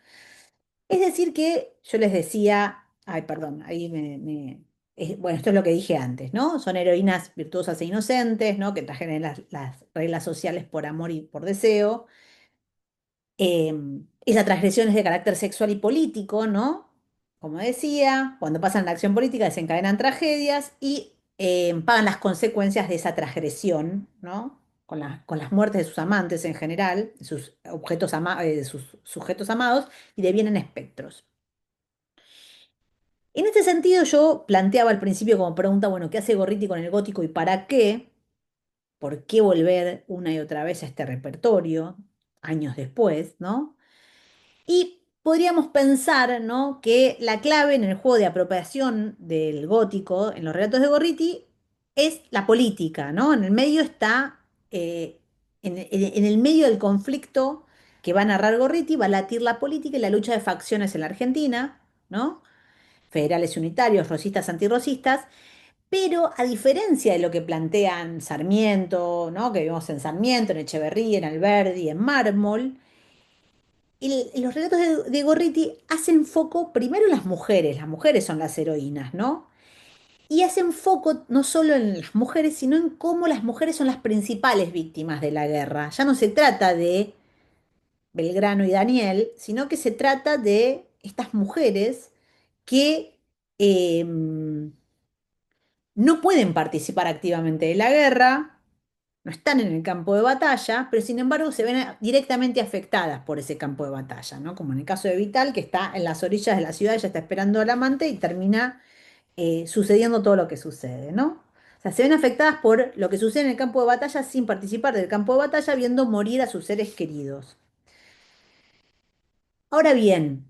Es decir que yo les decía, ay, perdón, ahí bueno, esto es lo que dije antes, ¿no? Son heroínas virtuosas e inocentes, ¿no? Que trajeron las reglas sociales por amor y por deseo. Esa transgresión es de carácter sexual y político, ¿no? Como decía, cuando pasan la acción política desencadenan tragedias y pagan las consecuencias de esa transgresión, ¿no? Con las muertes de sus amantes en general, de sus de sus sujetos amados, y devienen espectros. En este sentido, yo planteaba al principio como pregunta, bueno, ¿qué hace Gorriti con el gótico y para qué? ¿Por qué volver una y otra vez a este repertorio años después, ¿no? Y podríamos pensar, ¿no? Que la clave en el juego de apropiación del gótico, en los relatos de Gorriti, es la política, ¿no? En el medio está, en el medio del conflicto que va a narrar Gorriti, va a latir la política y la lucha de facciones en la Argentina, ¿no? Federales y unitarios, rosistas, antirrosistas, pero a diferencia de lo que plantean Sarmiento, ¿no? Que vimos en Sarmiento, en Echeverría, en Alberdi, en Mármol, los relatos de Gorriti hacen foco primero en las mujeres son las heroínas, ¿no? Y hacen foco no solo en las mujeres, sino en cómo las mujeres son las principales víctimas de la guerra. Ya no se trata de Belgrano y Daniel, sino que se trata de estas mujeres que no pueden participar activamente de la guerra, no están en el campo de batalla, pero sin embargo se ven directamente afectadas por ese campo de batalla, ¿no? Como en el caso de Vital, que está en las orillas de la ciudad, ella está esperando al amante y termina sucediendo todo lo que sucede, ¿no? O sea, se ven afectadas por lo que sucede en el campo de batalla sin participar del campo de batalla, viendo morir a sus seres queridos. Ahora bien,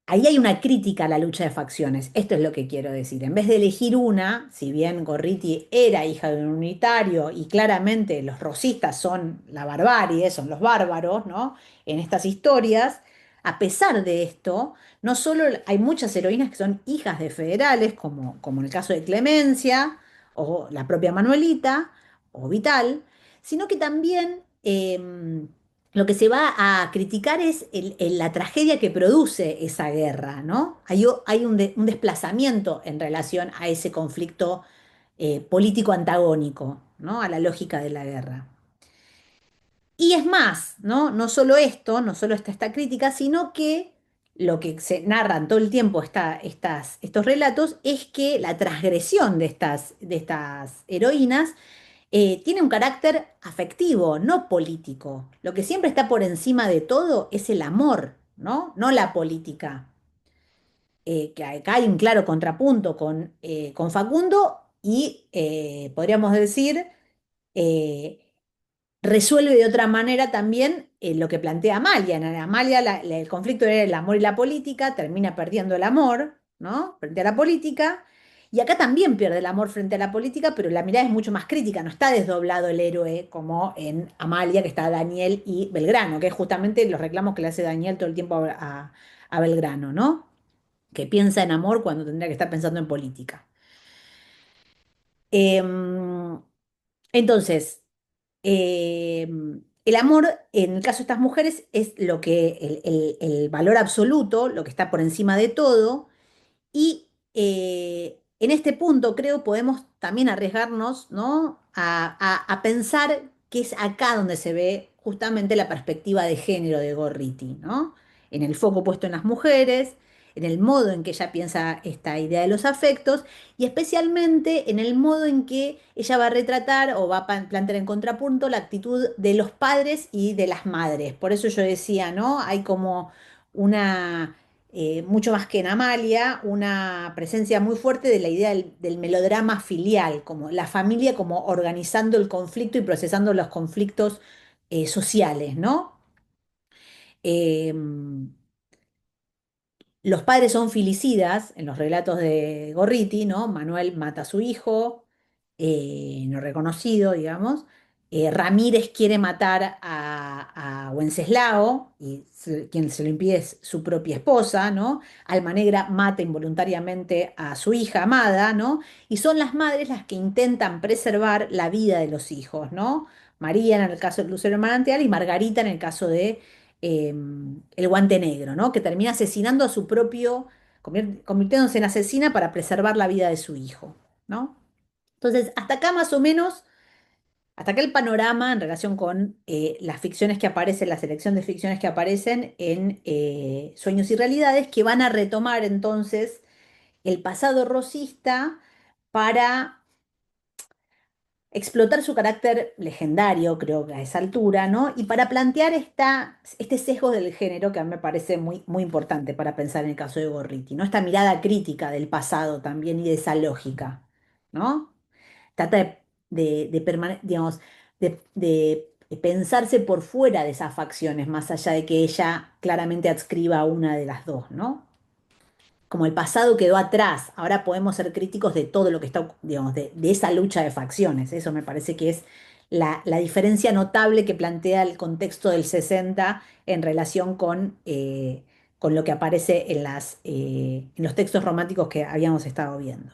ahí hay una crítica a la lucha de facciones. Esto es lo que quiero decir. En vez de elegir una, si bien Gorriti era hija de un unitario y claramente los rosistas son la barbarie, son los bárbaros, ¿no? En estas historias, a pesar de esto, no solo hay muchas heroínas que son hijas de federales, como en el caso de Clemencia, o la propia Manuelita, o Vital, sino que también lo que se va a criticar es la tragedia que produce esa guerra, ¿no? Hay un desplazamiento en relación a ese conflicto político antagónico, ¿no? A la lógica de la guerra. Y es más, ¿no? No solo esto, no solo está esta crítica, sino que lo que se narran todo el tiempo estos relatos es que la transgresión de estas heroínas tiene un carácter afectivo, no político. Lo que siempre está por encima de todo es el amor, ¿no? No la política. Que acá hay un claro contrapunto con Facundo y podríamos decir eh, resuelve de otra manera también lo que plantea Amalia. En Amalia el conflicto era el amor y la política, termina perdiendo el amor, ¿no? Frente a la política. Y acá también pierde el amor frente a la política, pero la mirada es mucho más crítica, no está desdoblado el héroe como en Amalia, que está Daniel y Belgrano, que es justamente los reclamos que le hace Daniel todo el tiempo a Belgrano, ¿no? Que piensa en amor cuando tendría que estar pensando en política. Em, entonces, eh, el amor, en el caso de estas mujeres, es lo que el valor absoluto, lo que está por encima de todo, y en este punto creo podemos también arriesgarnos, ¿no? a pensar que es acá donde se ve justamente la perspectiva de género de Gorriti, ¿no? En el foco puesto en las mujeres, en el modo en que ella piensa esta idea de los afectos y especialmente en el modo en que ella va a retratar o va a plantear en contrapunto la actitud de los padres y de las madres. Por eso yo decía, ¿no? Hay como una mucho más que en Amalia, una presencia muy fuerte de la idea del melodrama filial, como la familia como organizando el conflicto y procesando los conflictos sociales, ¿no? Em, los padres son filicidas en los relatos de Gorriti, ¿no? Manuel mata a su hijo, no reconocido, digamos. Ramírez quiere matar a Wenceslao, y quien se lo impide es su propia esposa, ¿no? Alma Negra mata involuntariamente a su hija amada, ¿no? Y son las madres las que intentan preservar la vida de los hijos, ¿no? María en el caso de Lucero Manantial y Margarita en el caso de el guante negro, ¿no? Que termina asesinando a su propio, convirtiéndose en asesina para preservar la vida de su hijo, ¿no? Entonces, hasta acá más o menos, hasta acá el panorama en relación con las ficciones que aparecen, la selección de ficciones que aparecen en Sueños y Realidades, que van a retomar entonces el pasado rosista para explotar su carácter legendario, creo que a esa altura, ¿no? Y para plantear este sesgo del género que a mí me parece muy, muy importante para pensar en el caso de Gorriti, ¿no? Esta mirada crítica del pasado también y de esa lógica, ¿no? Trata digamos, de pensarse por fuera de esas facciones, más allá de que ella claramente adscriba a una de las dos, ¿no? Como el pasado quedó atrás, ahora podemos ser críticos de todo lo que está, digamos, de esa lucha de facciones. Eso me parece que es la diferencia notable que plantea el contexto del 60 en relación con lo que aparece en los textos románticos que habíamos estado viendo.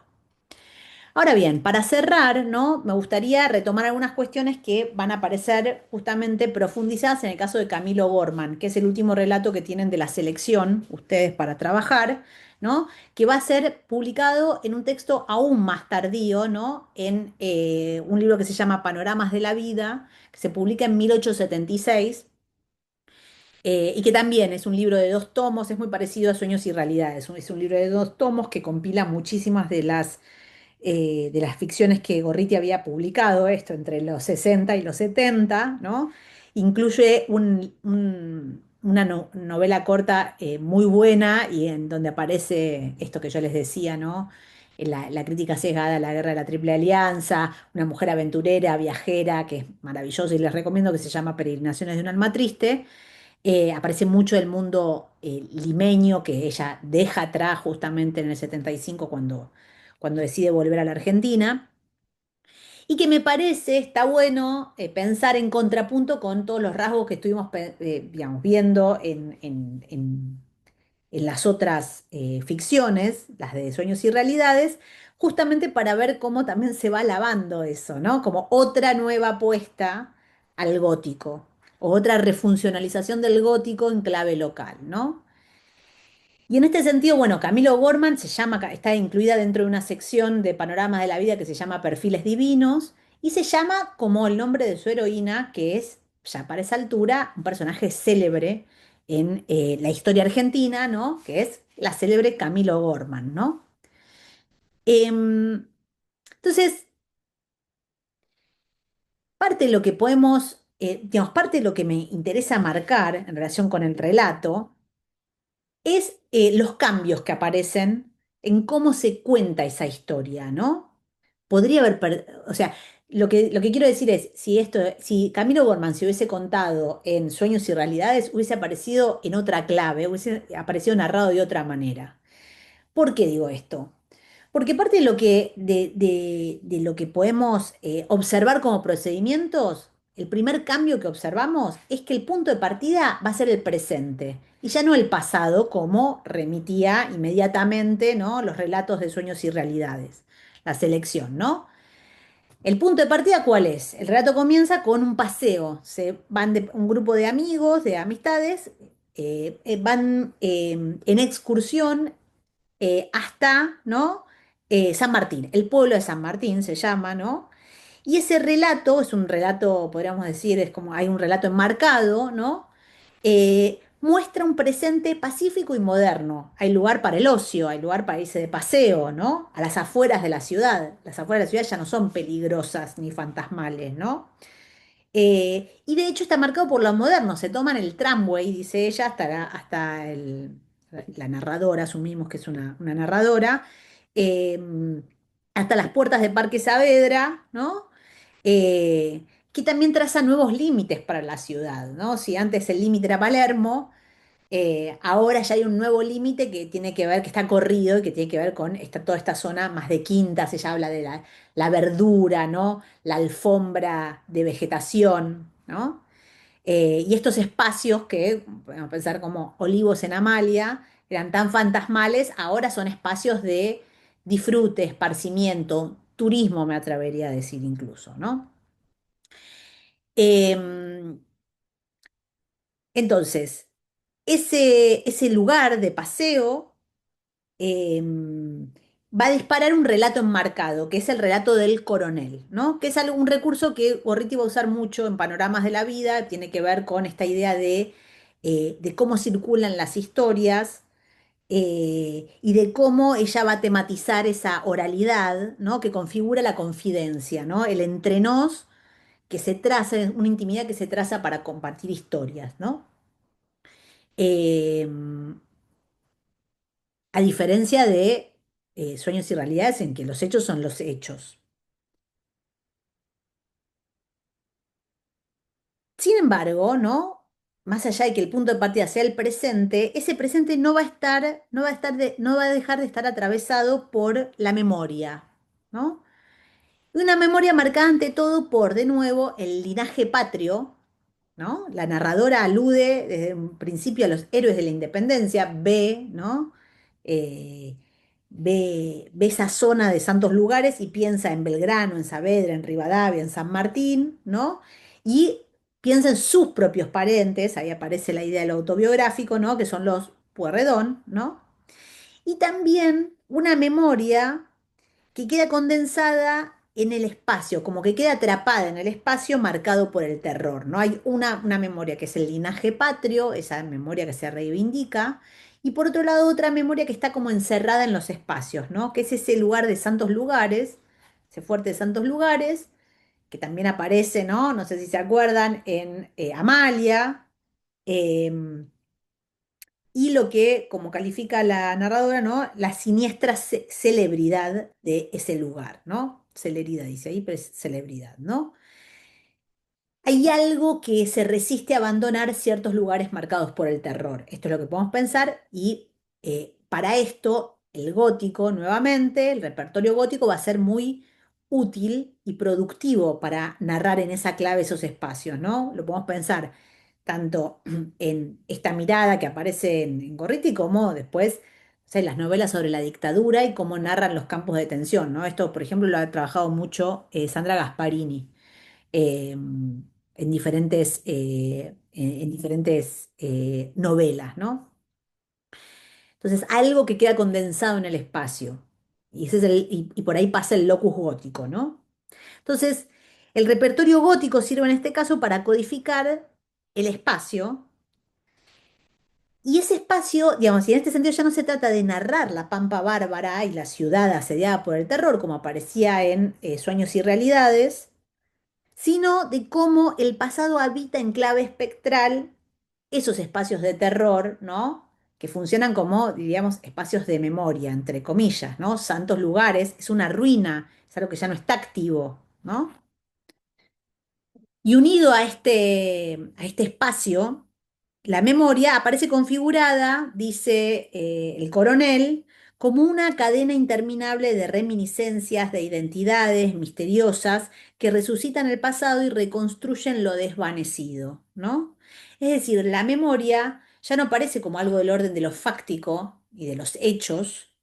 Ahora bien, para cerrar, ¿no? Me gustaría retomar algunas cuestiones que van a aparecer justamente profundizadas en el caso de Camilo Borman, que es el último relato que tienen de la selección, ustedes para trabajar, ¿no? Que va a ser publicado en un texto aún más tardío, ¿no? En un libro que se llama Panoramas de la Vida, que se publica en 1876. Y que también es un libro de dos tomos, es muy parecido a Sueños y Realidades. Es un libro de dos tomos que compila muchísimas de las ficciones que Gorriti había publicado, esto entre los 60 y los 70, ¿no? Incluye una novela corta muy buena y en donde aparece esto que yo les decía, ¿no? La crítica sesgada a la guerra de la Triple Alianza, una mujer aventurera, viajera, que es maravillosa y les recomiendo, que se llama Peregrinaciones de un alma triste. Aparece mucho el mundo limeño que ella deja atrás justamente en el 75 cuando decide volver a la Argentina. Y que me parece, está bueno pensar en contrapunto con todos los rasgos que estuvimos digamos, viendo en las otras ficciones, las de Sueños y Realidades, justamente para ver cómo también se va lavando eso, ¿no? Como otra nueva apuesta al gótico, o otra refuncionalización del gótico en clave local, ¿no? Y en este sentido, bueno, Camilo Borman está incluida dentro de una sección de Panoramas de la Vida que se llama Perfiles Divinos y se llama como el nombre de su heroína, que es ya para esa altura, un personaje célebre en la historia argentina, ¿no? Que es la célebre Camilo Gorman, ¿no? Em, entonces, parte de lo que podemos, digamos, parte de lo que me interesa marcar en relación con el relato es los cambios que aparecen en cómo se cuenta esa historia, ¿no? Podría haber, o sea, lo que quiero decir es, si Camilo Borman se hubiese contado en Sueños y Realidades, hubiese aparecido en otra clave, hubiese aparecido narrado de otra manera. ¿Por qué digo esto? Porque parte de lo que podemos observar como procedimientos, el primer cambio que observamos es que el punto de partida va a ser el presente y ya no el pasado, como remitía inmediatamente, ¿no? Los relatos de sueños y realidades, la selección, ¿no? ¿El punto de partida cuál es? El relato comienza con un paseo. Se van un grupo de amigos, de amistades, van en excursión hasta, ¿no? San Martín, el pueblo de San Martín se llama, ¿no? Y ese relato es un relato, podríamos decir, es como hay un relato enmarcado, ¿no? Muestra un presente pacífico y moderno. Hay lugar para el ocio, hay lugar para irse de paseo, ¿no? A las afueras de la ciudad. Las afueras de la ciudad ya no son peligrosas ni fantasmales, ¿no? Y de hecho está marcado por lo moderno, se toman el tramway, dice ella, la narradora, asumimos que es una narradora, eh, hasta las puertas de Parque Saavedra, ¿no? Eh, que también traza nuevos límites para la ciudad, ¿no? Si antes el límite era Palermo, ahora ya hay un nuevo límite que tiene que ver, que está corrido y que tiene que ver con toda esta zona más de quintas, ella habla de la verdura, ¿no? La alfombra de vegetación, ¿no? Y estos espacios que, podemos pensar como Olivos en Amalia, eran tan fantasmales, ahora son espacios de disfrute, esparcimiento, turismo, me atrevería a decir incluso, ¿no? Em, entonces, ese lugar de paseo va a disparar un relato enmarcado, que es el relato del coronel, ¿no? Que es un recurso que Gorriti va a usar mucho en Panoramas de la Vida, tiene que ver con esta idea de cómo circulan las historias y de cómo ella va a tematizar esa oralidad, ¿no? Que configura la confidencia, ¿no? El entre nos que se traza, una intimidad que se traza para compartir historias, ¿no? Em, a diferencia de Sueños y Realidades, en que los hechos son los hechos. Sin embargo, ¿no? Más allá de que el punto de partida sea el presente, ese presente no va a dejar de estar atravesado por la memoria, ¿no? Una memoria marcada ante todo por, de nuevo, el linaje patrio, ¿no? La narradora alude desde un principio a los héroes de la independencia, ¿no? Eh, ve esa zona de santos lugares y piensa en Belgrano, en Saavedra, en Rivadavia, en San Martín, ¿no? Y piensa en sus propios parientes, ahí aparece la idea del autobiográfico, ¿no? Que son los Pueyrredón, ¿no? Y también una memoria que queda condensada en el espacio, como que queda atrapada en el espacio marcado por el terror, ¿no? Hay una memoria que es el linaje patrio, esa memoria que se reivindica, y por otro lado otra memoria que está como encerrada en los espacios, ¿no? Que es ese lugar de santos lugares, ese fuerte de santos lugares, que también aparece, ¿no? No sé si se acuerdan, en Amalia. em, y lo que, como califica la narradora, ¿no? La siniestra celebridad de ese lugar, ¿no? Celeridad, dice ahí, pero es celebridad, ¿no? Hay algo que se resiste a abandonar ciertos lugares marcados por el terror. Esto es lo que podemos pensar y para esto el gótico, nuevamente, el repertorio gótico va a ser muy útil y productivo para narrar en esa clave esos espacios, ¿no? Lo podemos pensar tanto en esta mirada que aparece en Gorriti como después, o sea, en las novelas sobre la dictadura y cómo narran los campos de detención, ¿no? Esto, por ejemplo, lo ha trabajado mucho Sandra Gasparini en diferentes novelas, ¿no? Entonces, algo que queda condensado en el espacio. Y por ahí pasa el locus gótico, ¿no? Entonces, El repertorio gótico sirve en este caso para codificar el espacio. Y ese espacio, digamos, y en este sentido ya no se trata de narrar la pampa bárbara y la ciudad asediada por el terror, como aparecía en Sueños y Realidades, sino de cómo el pasado habita en clave espectral esos espacios de terror, ¿no? Que funcionan como, diríamos, espacios de memoria, entre comillas, ¿no? Santos lugares, es una ruina, es algo que ya no está activo, ¿no? Y unido a este espacio, la memoria aparece configurada, dice el coronel, como una cadena interminable de reminiscencias, de identidades misteriosas que resucitan el pasado y reconstruyen lo desvanecido, ¿no? Es decir, la memoria ya no aparece como algo del orden de lo fáctico y de los hechos,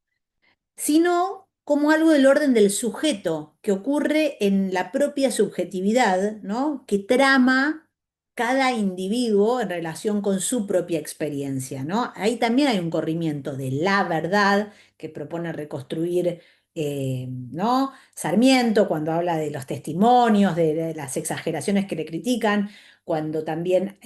sino como algo del orden del sujeto, que ocurre en la propia subjetividad, ¿no? Que trama cada individuo en relación con su propia experiencia, ¿no? Ahí también hay un corrimiento de la verdad que propone reconstruir, ¿no? Sarmiento, cuando habla de los testimonios, de las exageraciones que le critican, cuando también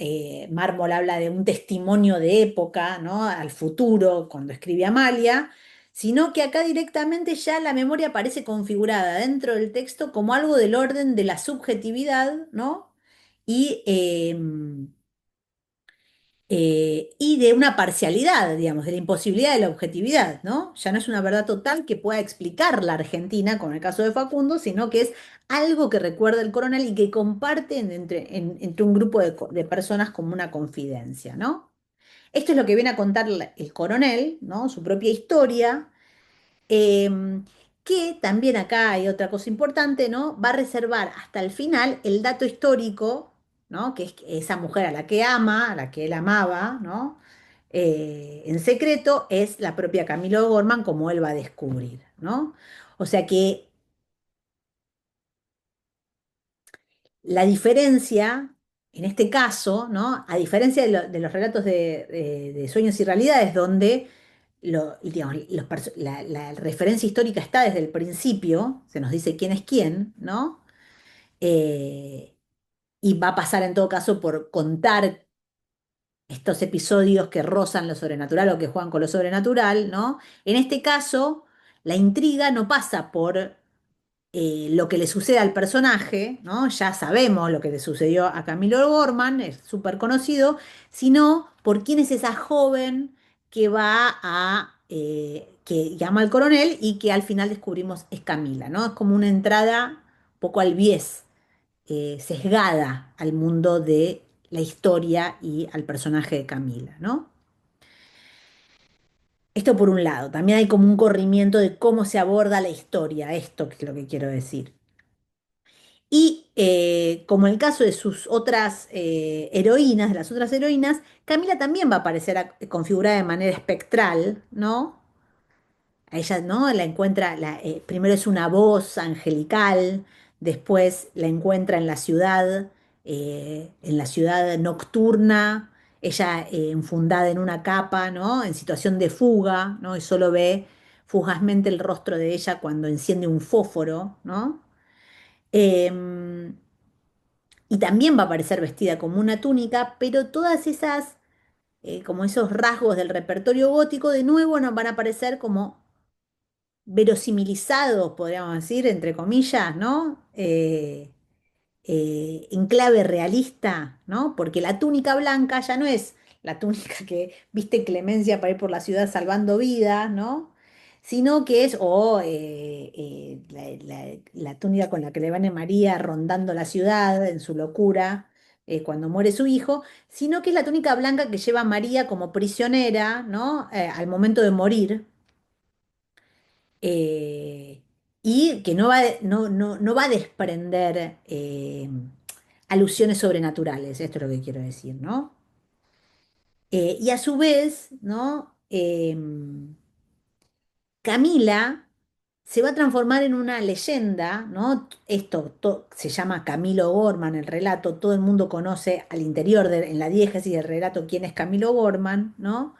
Mármol habla de un testimonio de época, ¿no? Al futuro, cuando escribe Amalia, sino que acá directamente ya la memoria aparece configurada dentro del texto como algo del orden de la subjetividad, ¿no? Y, y de una parcialidad, digamos, de la imposibilidad de la objetividad, ¿no? Ya no es una verdad total que pueda explicar la Argentina, como en el caso de Facundo, sino que es algo que recuerda el coronel y que comparten entre un grupo de personas como una confidencia, ¿no? Esto es lo que viene a contar el coronel, ¿no? Su propia historia. Em, que también acá hay otra cosa importante, ¿no? Va a reservar hasta el final el dato histórico, ¿no? Que es que esa mujer a la que ama, a la que él amaba, ¿no? En secreto es la propia Camilo Gorman, como él va a descubrir, ¿no? O sea que la diferencia, en este caso, ¿no? A diferencia de los relatos de Sueños y Realidades, donde digamos, la referencia histórica está desde el principio, se nos dice quién es quién, ¿no? Eh, y va a pasar en todo caso por contar estos episodios que rozan lo sobrenatural o que juegan con lo sobrenatural, ¿no? En este caso, la intriga no pasa por lo que le sucede al personaje, ¿no? Ya sabemos lo que le sucedió a Camilo Gorman, es súper conocido, sino por quién es esa joven que que llama al coronel y que al final descubrimos es Camila, ¿no? Es como una entrada un poco al bies, sesgada al mundo de la historia y al personaje de Camila, ¿no? Esto por un lado, también hay como un corrimiento de cómo se aborda la historia, esto que es lo que quiero decir. Y como en el caso de sus otras heroínas, de las otras heroínas, Camila también va a aparecer configurada de manera espectral, ¿no? A ella, ¿no? La encuentra, primero es una voz angelical, después la encuentra en la ciudad nocturna, ella enfundada en una capa, ¿no? En situación de fuga, ¿no? Y solo ve fugazmente el rostro de ella cuando enciende un fósforo, ¿no? Em, y también va a aparecer vestida como una túnica, pero todas esas, como esos rasgos del repertorio gótico, de nuevo nos van a aparecer como verosimilizados, podríamos decir, entre comillas, ¿no? En clave realista, ¿no? Porque la túnica blanca ya no es la túnica que viste Clemencia para ir por la ciudad salvando vidas, ¿no? Sino que es, la túnica con la que le van a María rondando la ciudad en su locura, cuando muere su hijo, sino que es la túnica blanca que lleva a María como prisionera, ¿no? Al momento de morir, eh, y que no va a desprender alusiones sobrenaturales, esto es lo que quiero decir, ¿no? Y a su vez, ¿no? Camila se va a transformar en una leyenda, ¿no? Se llama Camilo Gorman, el relato, todo el mundo conoce al interior, en la diégesis del relato, quién es Camilo Gorman, ¿no?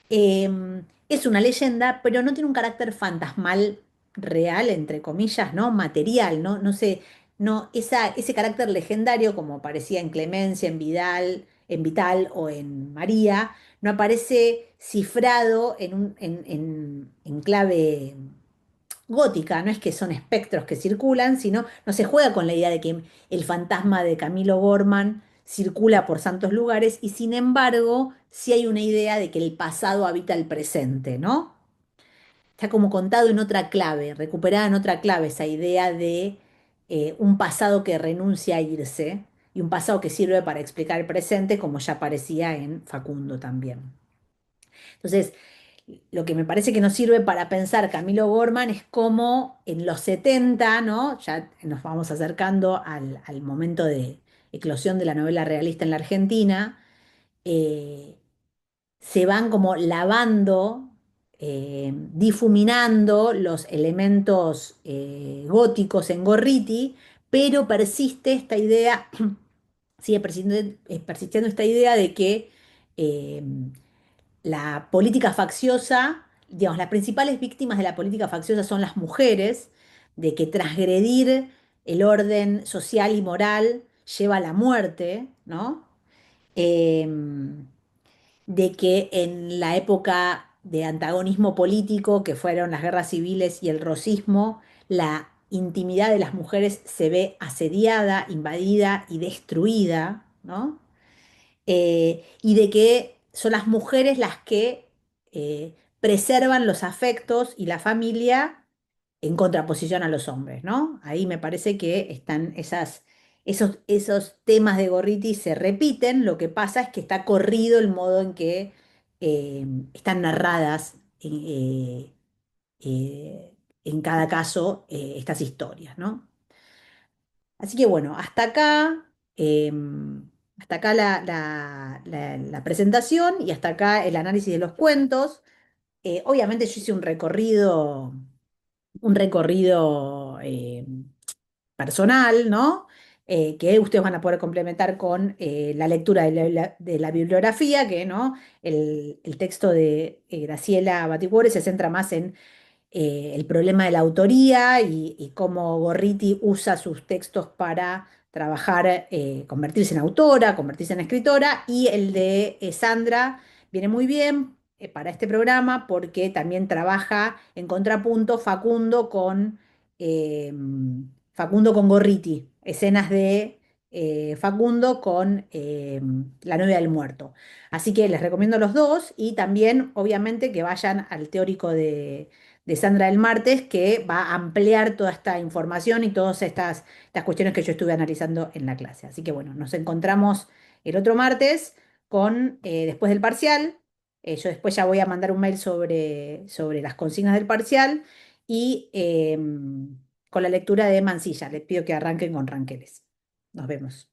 Es una leyenda, pero no tiene un carácter fantasmal real, entre comillas, ¿no? Material, ¿no? No sé, no, ese carácter legendario, como aparecía en Clemencia, en Vital o en María, no aparece cifrado en clave gótica, no es que son espectros que circulan, sino no se juega con la idea de que el fantasma de Camilo Gorman circula por santos lugares y sin embargo sí hay una idea de que el pasado habita el presente, ¿no? Está como contado en otra clave, recuperada en otra clave esa idea de un pasado que renuncia a irse y un pasado que sirve para explicar el presente, como ya aparecía en Facundo también. Entonces, lo que me parece que nos sirve para pensar Camilo Gorman es cómo en los 70, ¿no? Ya nos vamos acercando al momento de eclosión de la novela realista en la Argentina, eh, se van como lavando, difuminando los elementos góticos en Gorriti, pero persiste esta idea, sigue persistiendo esta idea de que eh, la política facciosa, digamos, las principales víctimas de la política facciosa son las mujeres, de que transgredir el orden social y moral lleva a la muerte, ¿no? Em, de que en la época de antagonismo político, que fueron las guerras civiles y el rosismo, la intimidad de las mujeres se ve asediada, invadida y destruida, ¿no? Y de que son las mujeres las que preservan los afectos y la familia en contraposición a los hombres, ¿no? Ahí me parece que están esos temas de Gorriti se repiten, lo que pasa es que está corrido el modo en que están narradas en cada caso estas historias, ¿no? Así que bueno, hasta acá la presentación y hasta acá el análisis de los cuentos. Obviamente yo hice un recorrido personal, ¿no? Que ustedes van a poder complementar con la lectura de la bibliografía, que, ¿no? El texto de Graciela Batiguore se centra más en el problema de la autoría y cómo Gorriti usa sus textos para trabajar, convertirse en autora, convertirse en escritora, y el de Sandra viene muy bien para este programa porque también trabaja en contrapunto eh, Facundo con Gorriti, escenas de Facundo con La novia del muerto. Así que les recomiendo los dos y también, obviamente, que vayan al teórico de Sandra del Martes, que va a ampliar toda esta información y todas estas cuestiones que yo estuve analizando en la clase. Así que bueno, nos encontramos el otro martes después del parcial. Yo después ya voy a mandar un mail sobre las consignas del parcial y con la lectura de Mansilla. Les pido que arranquen con Ranqueles. Nos vemos.